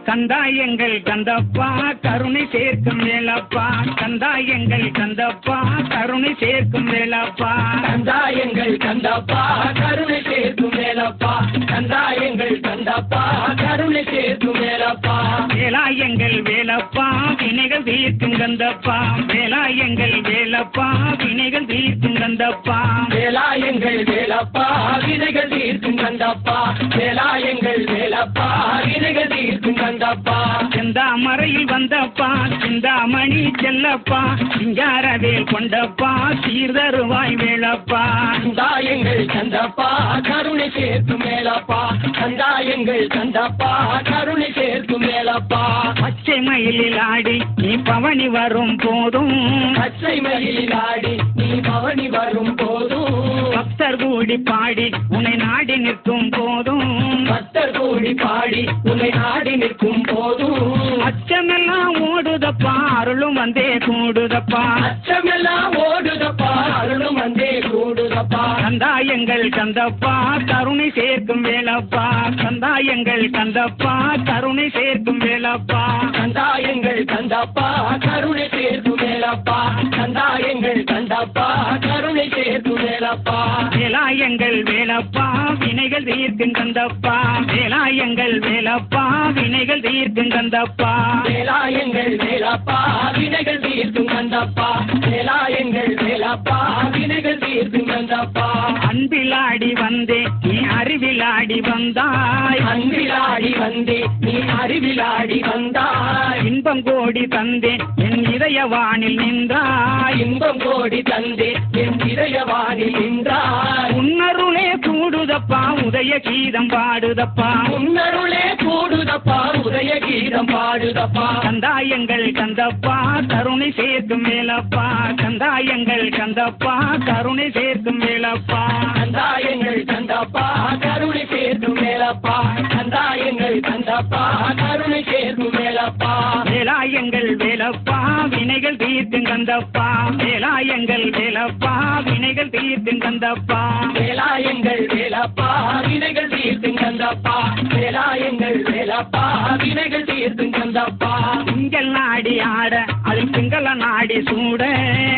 கந்தா எங்கள் கந்தப்பா கருணை சேர்க்கும் வேலப்பா, கந்தா எங்கள் கந்தப்பா கருணை சேர்க்கும் வேலப்பா, கந்தா எங்கள் கந்தப்பா கருணை சேர்க்கும் வேலப்பா, கந்தா எங்கள் கந்தப்பா கருணை சேர்க்கும் வேலப்பா. வேலா எங்கள் வேலப்பா வினைகள் தீர்க்கும் கந்தப்பா, வேலா எங்கள் வேலப்பா வினைகள் தீர்க்கும் கந்தப்பா, வேலா எங்கள் வேலப்பா வினைகள் தீர்க்கும் கந்தப்பா, வேலா எங்கள் வேலப்பா வினைகள் தீர்க்கும் கந்தப்பா. செந்தாமரையில் வந்தப்பா சிந்தாமணி செல்லப்பா, சிங்காரவேல் கொண்டப்பா சீர்தருவாய் வேலப்பா, கந்தா எங்கள் கந்தப்பா கருணை சேர்க்கும் வேலப்பா, கந்தா எங்கள் கந்தப்பா கருணை சேர்க்கும் வேலப்பா. பச்சை மயிலில் ஆடி நீ பவனி வரும் போதும், பச்சை மயிலில் ஆடி நீ பவனி வரும் போதும், பக்தர் கூடி பாடி உன்னை நாடி நிற்கும் போதும், பக்தர் கூடி பாடி உன்னை நாடி நிற்கும் போதும், அச்சமெல்லாம் ஓடுதப்பா அருளும் வந்தே கூடுதப்பா, அச்சமெல்லாம் ஓடுதப்பா அருளும் வந்தே கூடுதப்பா. கந்தா எங்கள் கந்தப்பா கருணை சேர்க்கும் வேலப்பா, கந்தா எங்கள் கந்தப்பா கருணை சேர்க்கும் வேலப்பா, கந்தா எங்கள் கந்தப்பா கருணை சேர்க்கும் வேலப்பா, கந்தா எங்கள் கந்தப்பா கருணை சேர்க்கும் வேலப்பா. வேலா எங்கள் வேலப்பா வினைகள் தீர்க்கும் கந்தப்பா, வேலா எங்கள் வேலப்பா வினைகள் தீர்க்கும் கந்தப்பா, வேலா எங்கள் வேலப்பா வினைகள் தீர்க்கும் கந்தப்பா, வேலா எங்கள் வேலப்பா வினைகள் தீர்க்கும் கந்தப்பா. அன்பிலாடி வந்தே நீ அறிவிலாடி வந்தாய், அன்பிலாடி வந்தே நீ அறிவிலாடி வந்தாய், இன்பம் கோடி தந்தே என் இதயவானில் நின்றாய், இன்பம் கோடி தந்தே என் இதயவானில் நின்றாய். உன்னருளே கூடுதப்பா உதய கீதம் பாடுதப்பா, உன்னருளே கூடுதப்பா உதய கீதம் பாடுதப்பா. கந்தா எங்கள் கந்தப்பா கருணை சேர்க்கும் வேலப்பா, கந்தா எங்கள் கந்தப்பா கருணை சேர்க்கும் வேலப்பா, கந்தா எங்கள் கந்தப்பா கருணை சேர்க்கும் வேலப்பா, கந்தா எங்கள் கந்தப்பா கருணை சேர்க்கும் வேலப்பா. வேலா எங்கள் வேலப்பா வினைகள் தீர்க்கும் கந்தப்பா, வேலா எங்கள் வேலப்பா வினைகள் தீர்க்கும் கந்தப்பா, வேலா எங்கள் வேலப்பா வினைகள் தீர்க்கும் கந்தப்பா, வேலா எங்கள் வேலப்பா வினைகள் தீர்க்கும் கந்தப்பா. திங்கள் நாடி ஆட அது திங்கள நாடி சூட,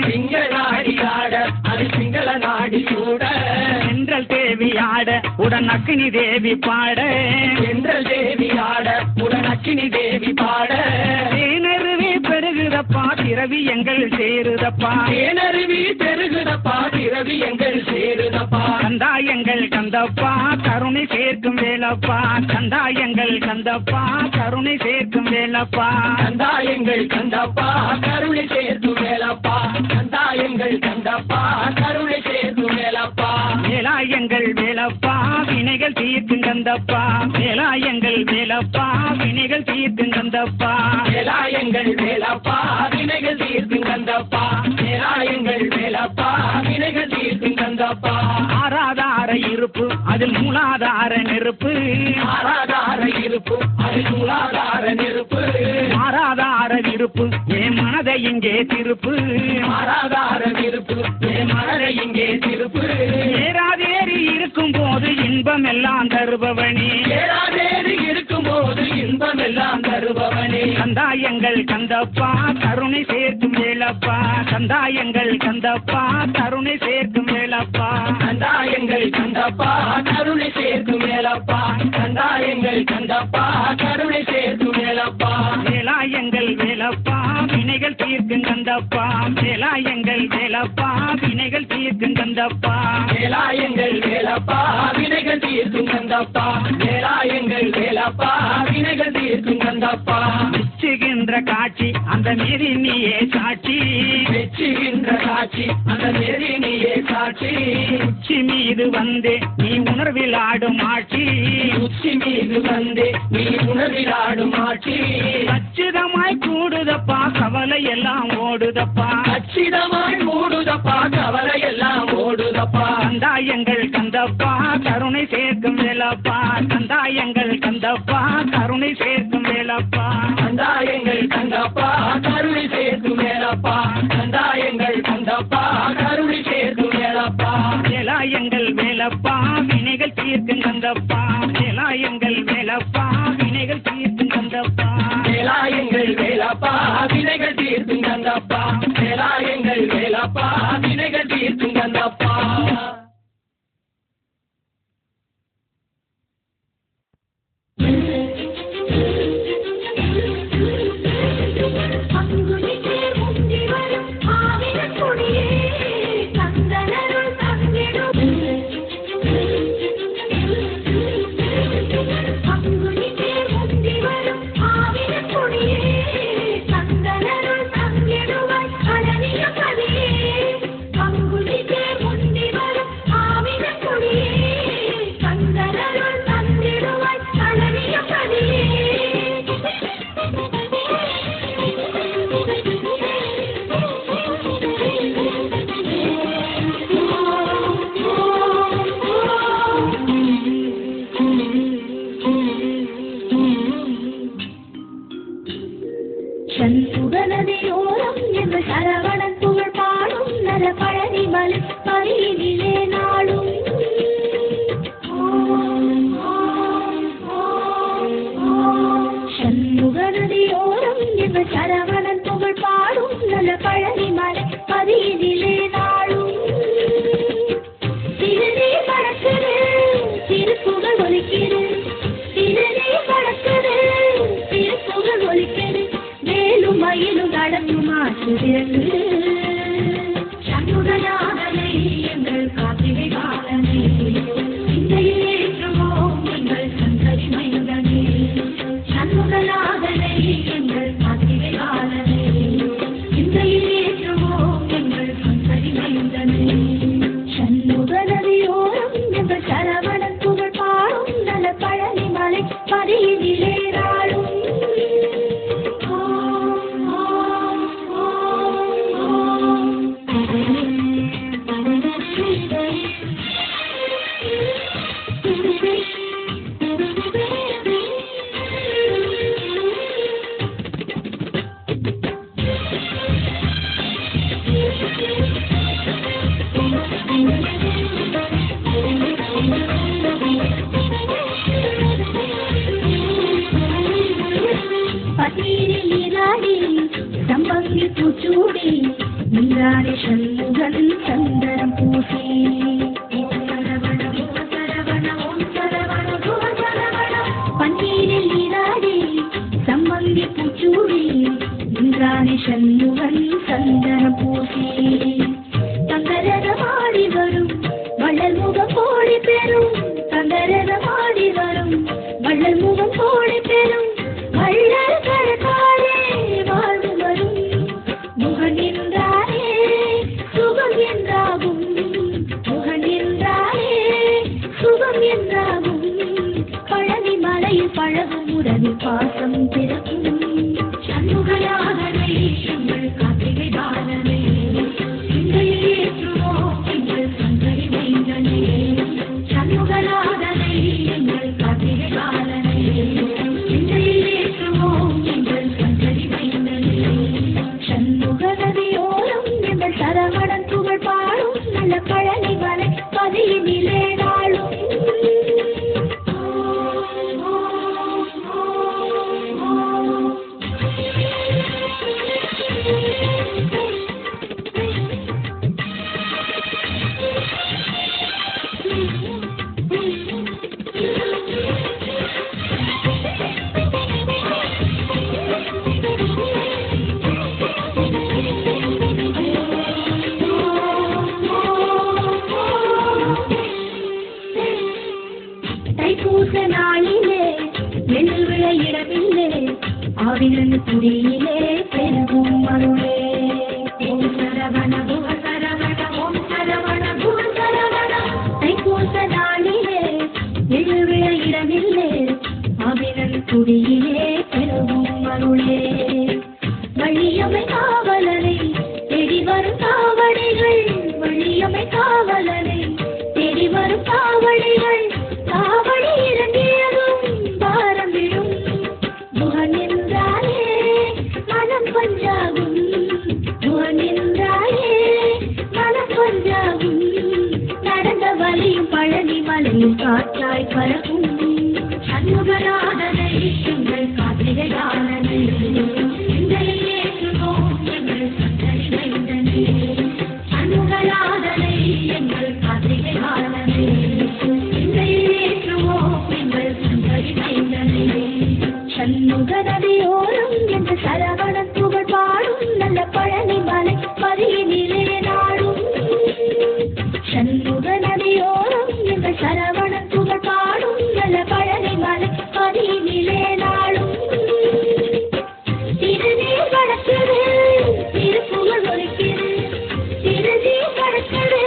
திங்கள் நாடி ஆட அது திங்கள நாடி சூட, என்றல் தேவி ஆட உடன் அக்கினி தேவி பாட, என்றல் தேவி ஆட உடன் அக்கினி தேவி பாட, தேனருவே பெருகுத பெருகுதப்பா திரவி எங்கள் சேருதப்பா தேனருவி பெருகுதப்பா திரவி எங்கள் சேருதப்பா கந்தா எங்கள் கந்தப்பா கருணை சேர்க்கும் வேலப்பா கந்தா எங்கள் கந்தப்பா கருணை சேர்க்கும் வேலப்பா கந்தா எங்கள் கந்தப்பா கருணை சேர்க்கும் வேலப்பா கந்தா எங்கள் கந்தப்பா கருணை சேர்க்கும் வேலப்பா வேலா எங்கள் வேலப்பா வினைகள் தீர்க்கும் கந்தப்பா வேலா எங்கள் வேலப்பா வினைகள் தீர்க்கும் கந்தப்பா வேலா எங்கள் வேலப்பா வினைகள் தீர்க்கும் கந்தப்பா வேலா எங்கள் வேலப்பா வினைகள் தீர்க்கும் கந்தப்பா ஆராதார இருப்பு அதில் மூலாதார நெருப்பு ஆராதார இருப்பு அதில் மூலாதார நெருப்பு ஆராதார இருப்பு என் மனதை இங்கே திருப்பு ஆராதார இருப்பு என் மனதை இங்கே திருப்பு ஏறாதேறி இருக்கும் போது இன்பம் எல்லாம் தருபவனே ஏறாதேறி இருக்கும் போது இன்பம் எல்லாம் தருபவனே கந்தா எங்கள் கந்தப்பா கருணை சேர்க்கும் வேலப்பா கந்தா எங்கள் கந்தப்பா கருணை சேர்க்கும் வேலப்பா கந்தா எங்கள் கந்தப்பா கருணை சேர்க்கும் வேலப்பா கந்தா எங்கள் கந்தப்பா கருணை சேர்க்கும் வேலப்பா வேலா எங்கள் வேலப்பா வினைகள் தீர்க்கும் கந்தப்பா வேலா எங்கள் வேலப்பா வினைகள் தீர்க்கும் கந்தப்பா வேலா எங்கள் வேலப்பா வினைகள் தீர்க்கும் கந்தப்பா வேலா எங்கள் வேலப்பா வினைகள் தீர்க்கும் கந்தப்பா மெச்சுகின்ற காட்சி அந்த மீறி நீயே சாட்சி வெச்சுகின்ற காட்சி அந்த நெறி நீயே சாட்சி உச்சி மீது வந்து நீ உணர்வில் ஆடும் ஆட்சி உச்சி மீது வந்து நீ உணர்விலாடும் ஆட்சி கச்சிதமாய் கூடுதப்பா கவலை எல்லாம் ஓடுதப்பா கச்சிதமாய் மூடுதப்பா கவலை எல்லாம் ஓடுதப்பா கந்தா எங்கள் கந்தப்பா கருணை சேர்க்கும் வேலப்பா கந்தா எங்கள் கந்தப்பா கருணை சேர்க்கும் வேலப்பா கந்தா எங்கள் கந்தப்பா கருணை சேர்க்கும் வேலப்பா கந்தா எங்கள் கந்தப்பா கருணை சேர்க்கும் வேலப்பா வேலா எங்கள் வேலப்பா வினைகள் தீர்க்கும் கந்தப்பா வேலா எங்கள் வேலப்பா வினைகள் தீர்க்கும் கந்தப்பா வேலா எங்கள் வேலப்பா வினைகள் தீர்க்கும் கந்தப்பா வேலா எங்கள் வேலப்பா வினைகள் தீர்க்கும் கந்தப்பா சண்முகநதியோரம் என்று சரவணன் புகழ் பாடும் நல பழனி மலை பரியிலே நாடும் சண்முகநதியோரம் என்று சரவணன் புகழ் பாடும் நல பழனி மலை பரியிலே நாடும் திருநே படக்குது திருப்புகழ் ஒலிக்கிறது திருநே படக்குது திருப்புகழ் ஒலிக்கிறது மேலும் மயிலும் நடக்கும் ஆற்றுகிறது சண்முகநாதனை எங்கள் கார்த்திகை காலனே சிந்தையில் ஏற்றுவோம் எங்கள் சந்ததி மயுடனே சண்முகநாதனை எங்கள் கார்த்திகை காலனே சிந்தையில் ஏற்றுவோம் எங்கள் சந்ததி மயுடனே சண்முகநதியோரம் எங்கள் சரவணன் புகழ் பாடும் நல பழனி மலை பதியிலே நாளும் பன்னீரில் நீராடி சம்பங்கி பூச்சூடி நீராடி சண்முகன் சந்தனம் பூசி பன்னீரில் நீராடி சம்பங்கி பூச்சூடி நீராடி சண்முகன் சந்தனம் பூசி தங்கரதமாடி வரும் வள்ளல் முகம் கோடி பெறும் தங்கரதமாடி வரும் வள்ளல் முகம் கோடி பெறும் வள்ளல் கரத்தாலே வாழ்ந்து வரும் முகன் என்றாரே சுகம் என்றாகும் முகன் என்றாரே சுகம் என்றாகும் பழனி மலையில் பழகும் உறவு பாசம் பிறக்கும் சண்முகநாதனை எங்கள் கார்த்திகை பாலனை சிந்தையில் ஏற்றுவோம் எங்கள் சந்தடி மைந்தனே சண்முகநாதனை எங்கள் கார்த்திகை பாலனை சிந்தையில் ஏற்றுவோம் எங்கள் சந்தடி மைந்தனே சண்முக நதியோரம் எங்கள் சரவணன் புகழ் பாடும் நல்ல பழனி மலை பதியினிலே நாளும் தைப்பூச நாளிலே நெல் விளையிடவில்லை ஆவினன் குடியிலே பெருகும் அருளே ஓம் சரவண புவ சரவண ஓம் சரவண புவ சரவண தைப்பூச நாளிலே நெல் விளையிடவில்லை ஆவினன் குடியிலே பெருகும் அருளே வழியமை காவலனை தேடி வரும் காவடிகள் வழியமை காவலனை தேடி வரும் காவடிகள் காவடி இறங்கியதும் பாரம் விடும் முகன் என்றாலே மனம் பஞ்சாகும் முகன் என்றாலே மனம் பஞ்சாகும் நடந்த வழியும் பழனி மலையும் காற்றாய் பறக்கும் சண்முகநாதனை எங்கள் கார்த்திகை காலனை சிந்தையில் ஏற்றுவோம் எங்கள் சந்தடி மைந்தனே சண்முகநாதனை எங்கள் கார்த்திகை காலனை சிந்தையில் ஏற்றுவோம் எங்கள் சந்தடி மைந்தனே சண்முக நதியோரம் என்ற சரவணன் புகழ் பாடும் நல்ல பழனி மலை பதியினிலே நாடும் சண்முக நதியோரம் என்ற சரவணன் புகழ் பாடும் நல்ல பழனி மலை பதியினிலே நாடும் திருநீர் வடக்குது திருப்புகழ் ஒலிக்கிறது திருநீர் வடக்குது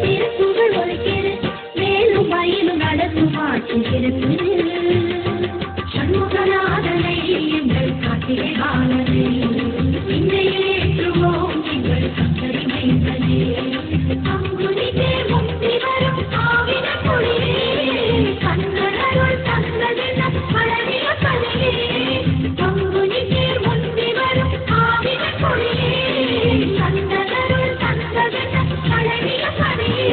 திருப்புகழ் ஒலிக்கிறது மேலும் மயிலும் நடந்து மாற்றுகிறது சண்முகநாதனை எங்கள் கார்த்திகை பாலனை சிந்தையில் ஏற்றுவோம் எங்கள் சந்தடி மைந்தனே அங்குனிதே முக்தி வரும் ஆவின குடியே கந்தனருள் தந்ததின பழனிய பதியே அங்குனிதே முக்தி வரும் ஆவின குடியே கந்தனருள் தந்ததின பழனிய பதியே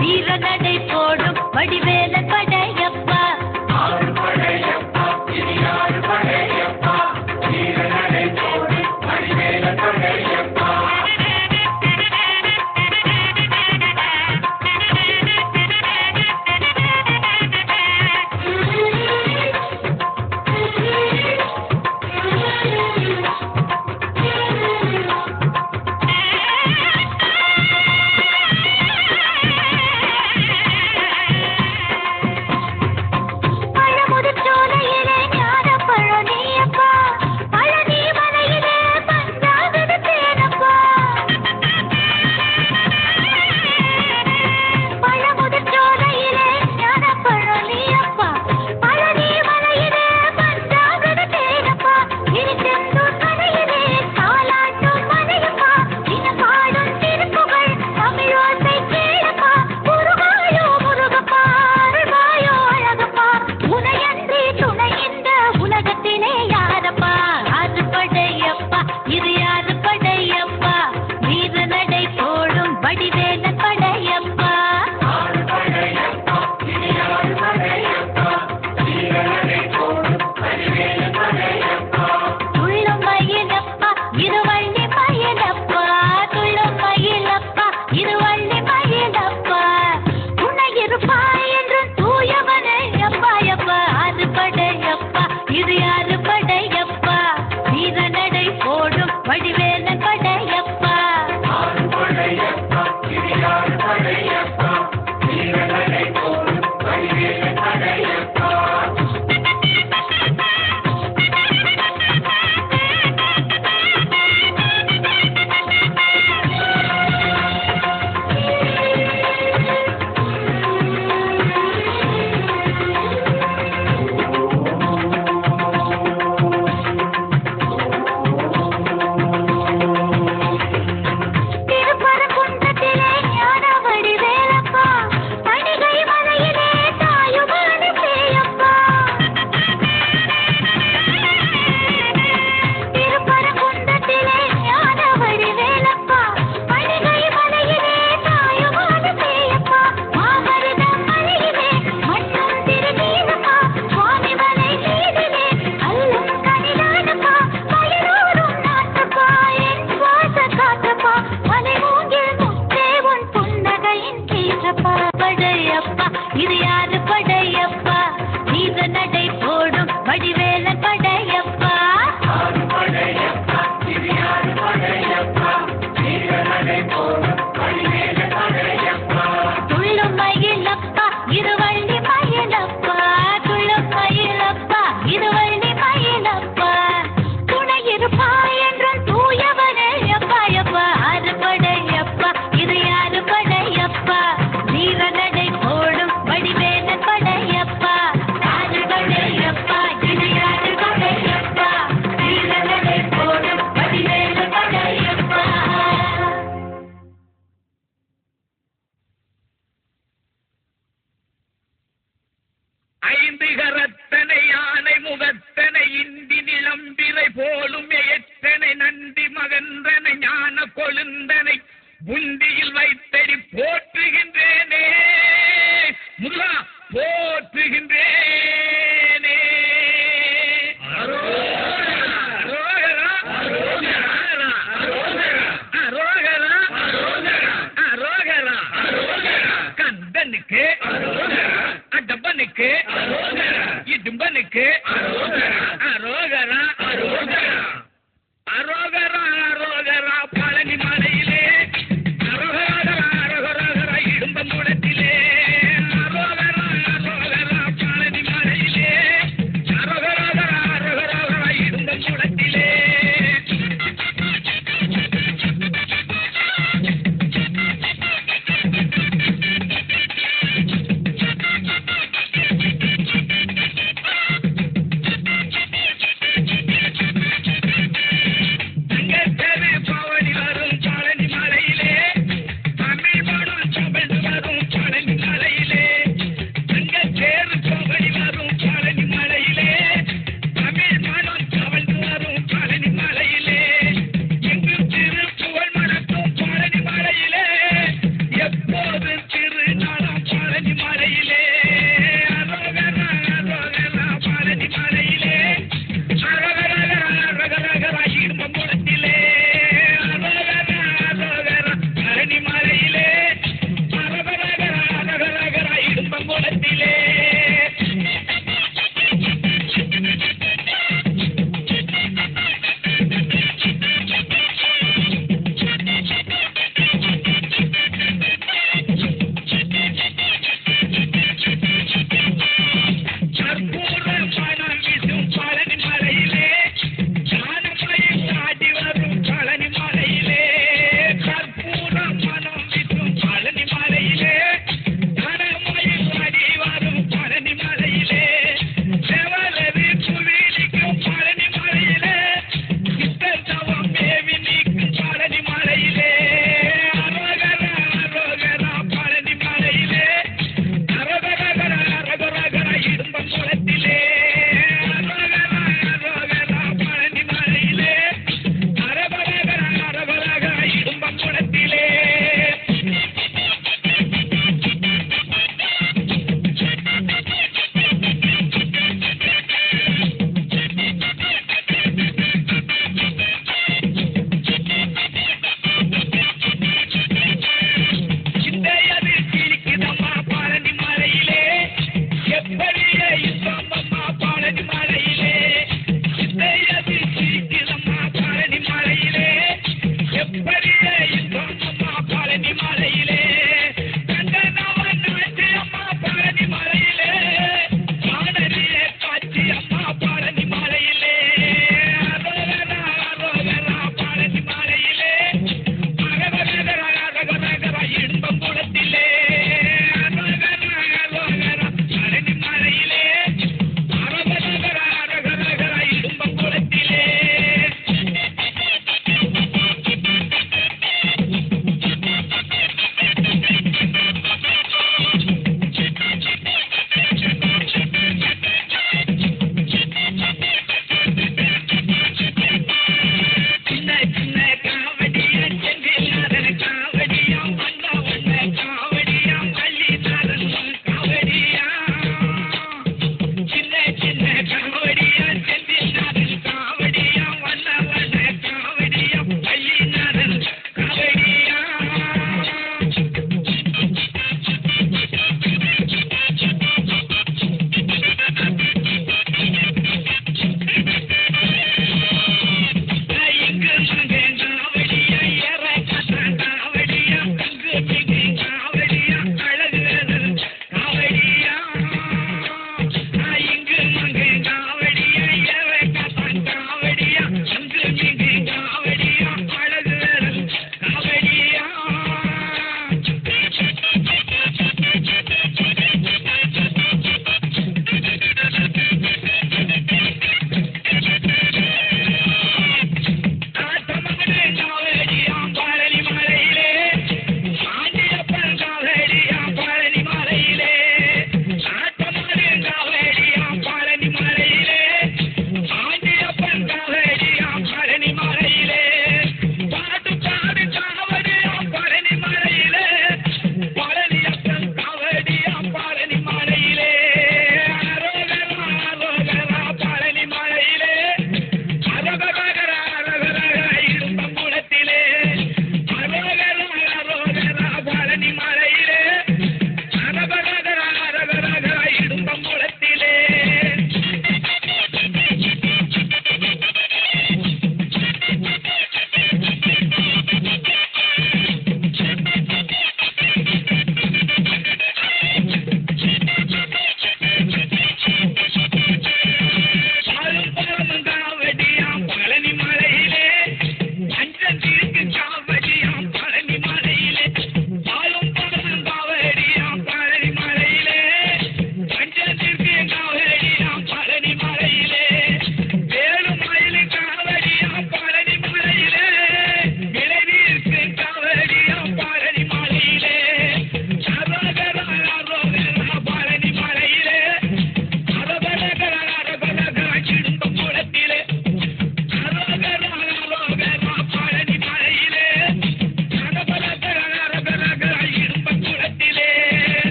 வீரநடை போடும் வடிவேலன் படையப்பா. ஆறு படையப்பா, இது யாரு படையப்பா இது யாரு படையப்பா வீர நடை போடும் வடிவேலன் படையப்பா இது யாரு படையப்பா வீர நடை போடும் வடிவேலன் படையப்பா துள்ளும் மயிலப்பா இருவள்ளி மயிலப்பா துள்ளும் மயிலப்பா இருவள்ளி மயிலப்பா துணை இருப்பா என்றும் தூயவனே அப்பா அப்பா ஆறு படையப்பா இது யாரு படையப்பா வீர நடை போடும் வடிவேலன் படையப்பா ஆறு படையப்பா இது யாரு படையப்பா வீர நடை போடும் வடிவேலன் படையப்பா ஐந்து கரத்தனை யானை முகத்தனை இந்தி நிலம்பிரை போலும் எத்தனை நந்தி மகந்தனை ஞான கொழுந்தனை புந்தியில் வைத்தடி போற்றுகின்றேனே முருகா போற்றுகின்றேனே அரோகரா அரோகரா அரோகரா அரோகரா கந்தனுக்கு அடம்பனுக்கு இடும்பனுக்கு அரோகரா அரோகரா அரோகரா பழனி மலையிலே அரோகரா அரோகரா இடும்பன் குளத்திலே அரோகரா அரோகரா பழனி மலையிலே அரோகரா அரோகரா இடும்பன் குளத்திலே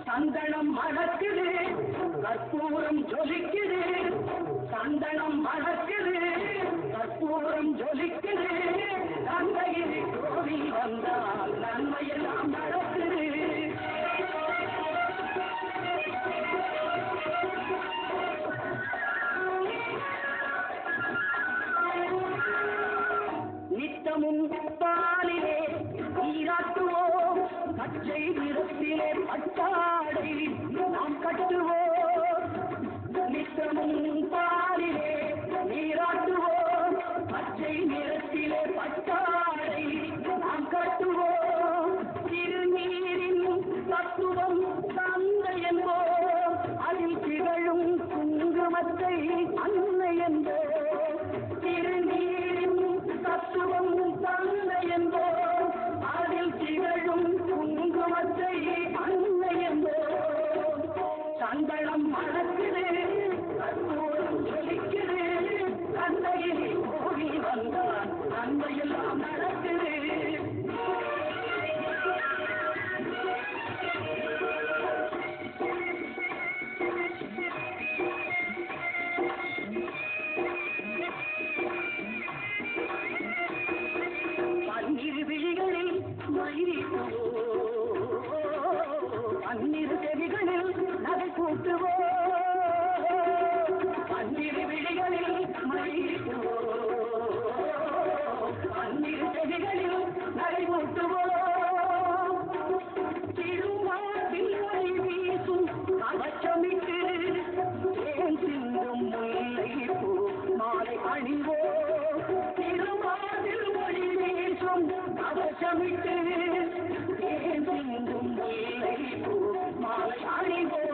சந்தனம் மணக்குது கற்பூரம் ஜொலிக்குது சந்தனம் மணக்குது கற்பூரம் ஜொலிக்குது தந்தையில் கோவில் வந்தால் நன்மையெல்லாம் நடக்குது நித்தமும் பாலிலே நீராட்டுவோம் பச்சை நிறத்திலே பட்டாடை நாம் கட்டுவோம் நித்தமும் பாலிலே நீராட்டுவோம் பச்சை நிறத்திலே பட்டாடை நாம் கட்டுவோம் திருநீரின் தத்துவம் தந்தை என்போம் அதில் திகழும் குங்குமத்தை அன்னை என்போம் திருநீரின் தத்துவம் தந்தை என்போம் அதில் திகழும் குங்குமத்தை அன்னை என்போம் சந்தனம் மணக்குது கற்பூரம் ஜொலிக்குது தந்தையில் கோவில் வந்தால் நன்மையெல்லாம் நடக்குது பன்னீர் விழிகளில் பன்னீர் செவிகளில் நகை கூட்டுவோம் பன்னீர் விழிகளில் பன்னீர் செவிகளில் நகை கூட்டுவோம் திருவாட்டில் ஒளி வீசும் கவச்சமிட்டு ஏன் சிந்தும் முல்லை பூ மாலை அணிவோம் திருவாட்டில் ஒளி வீசும் கவச்சமிட்டு ஏன் சிந்தும் முல்லை பூ மாலை அணிவோம்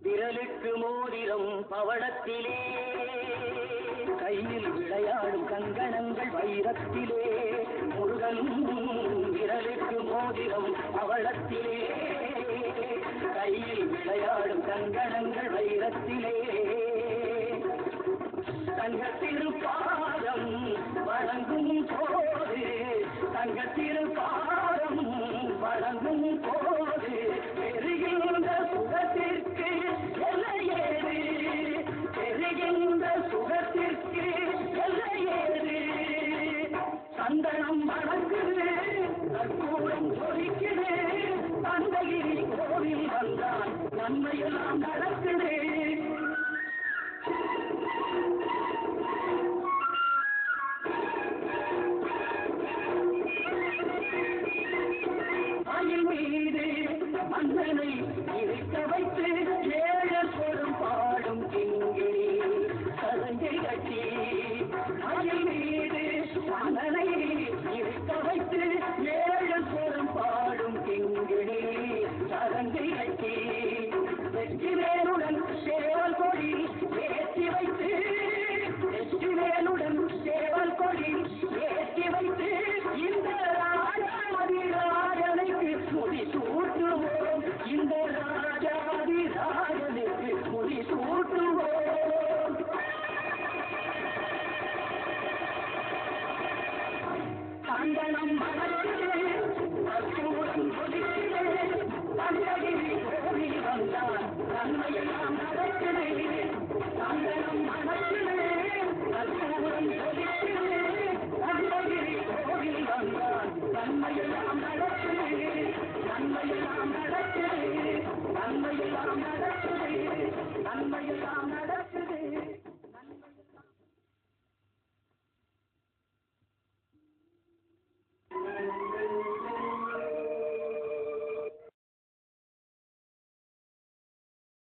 விரலுக்கு மோதிரம் பவளத்திலே கையில் விளையாடும் கங்கணங்கள் வைரத்திலே முருகன் விரலுக்கு மோதிரம் பவளத்திலே கையில் விளையாடும் கங்கணங்கள் வைரத்திலே தங்கத்திருப்பாரம் வழங்கும் போது தங்கத்திருப்பாரம் வழங்கும் போது பெறுகின்ற சுகத்திற்கு எல்லையேது பெறுகின்ற சுகத்திற்கு எல்லையேது சந்தனம் மணக்குது கற்பூரம் ஜொலிக்குது தந்தையில் கோவில் வந்தால் நன்மையெல்லாம் நடக்குது மயில் மீது மன்னனை இருக்க வைத்து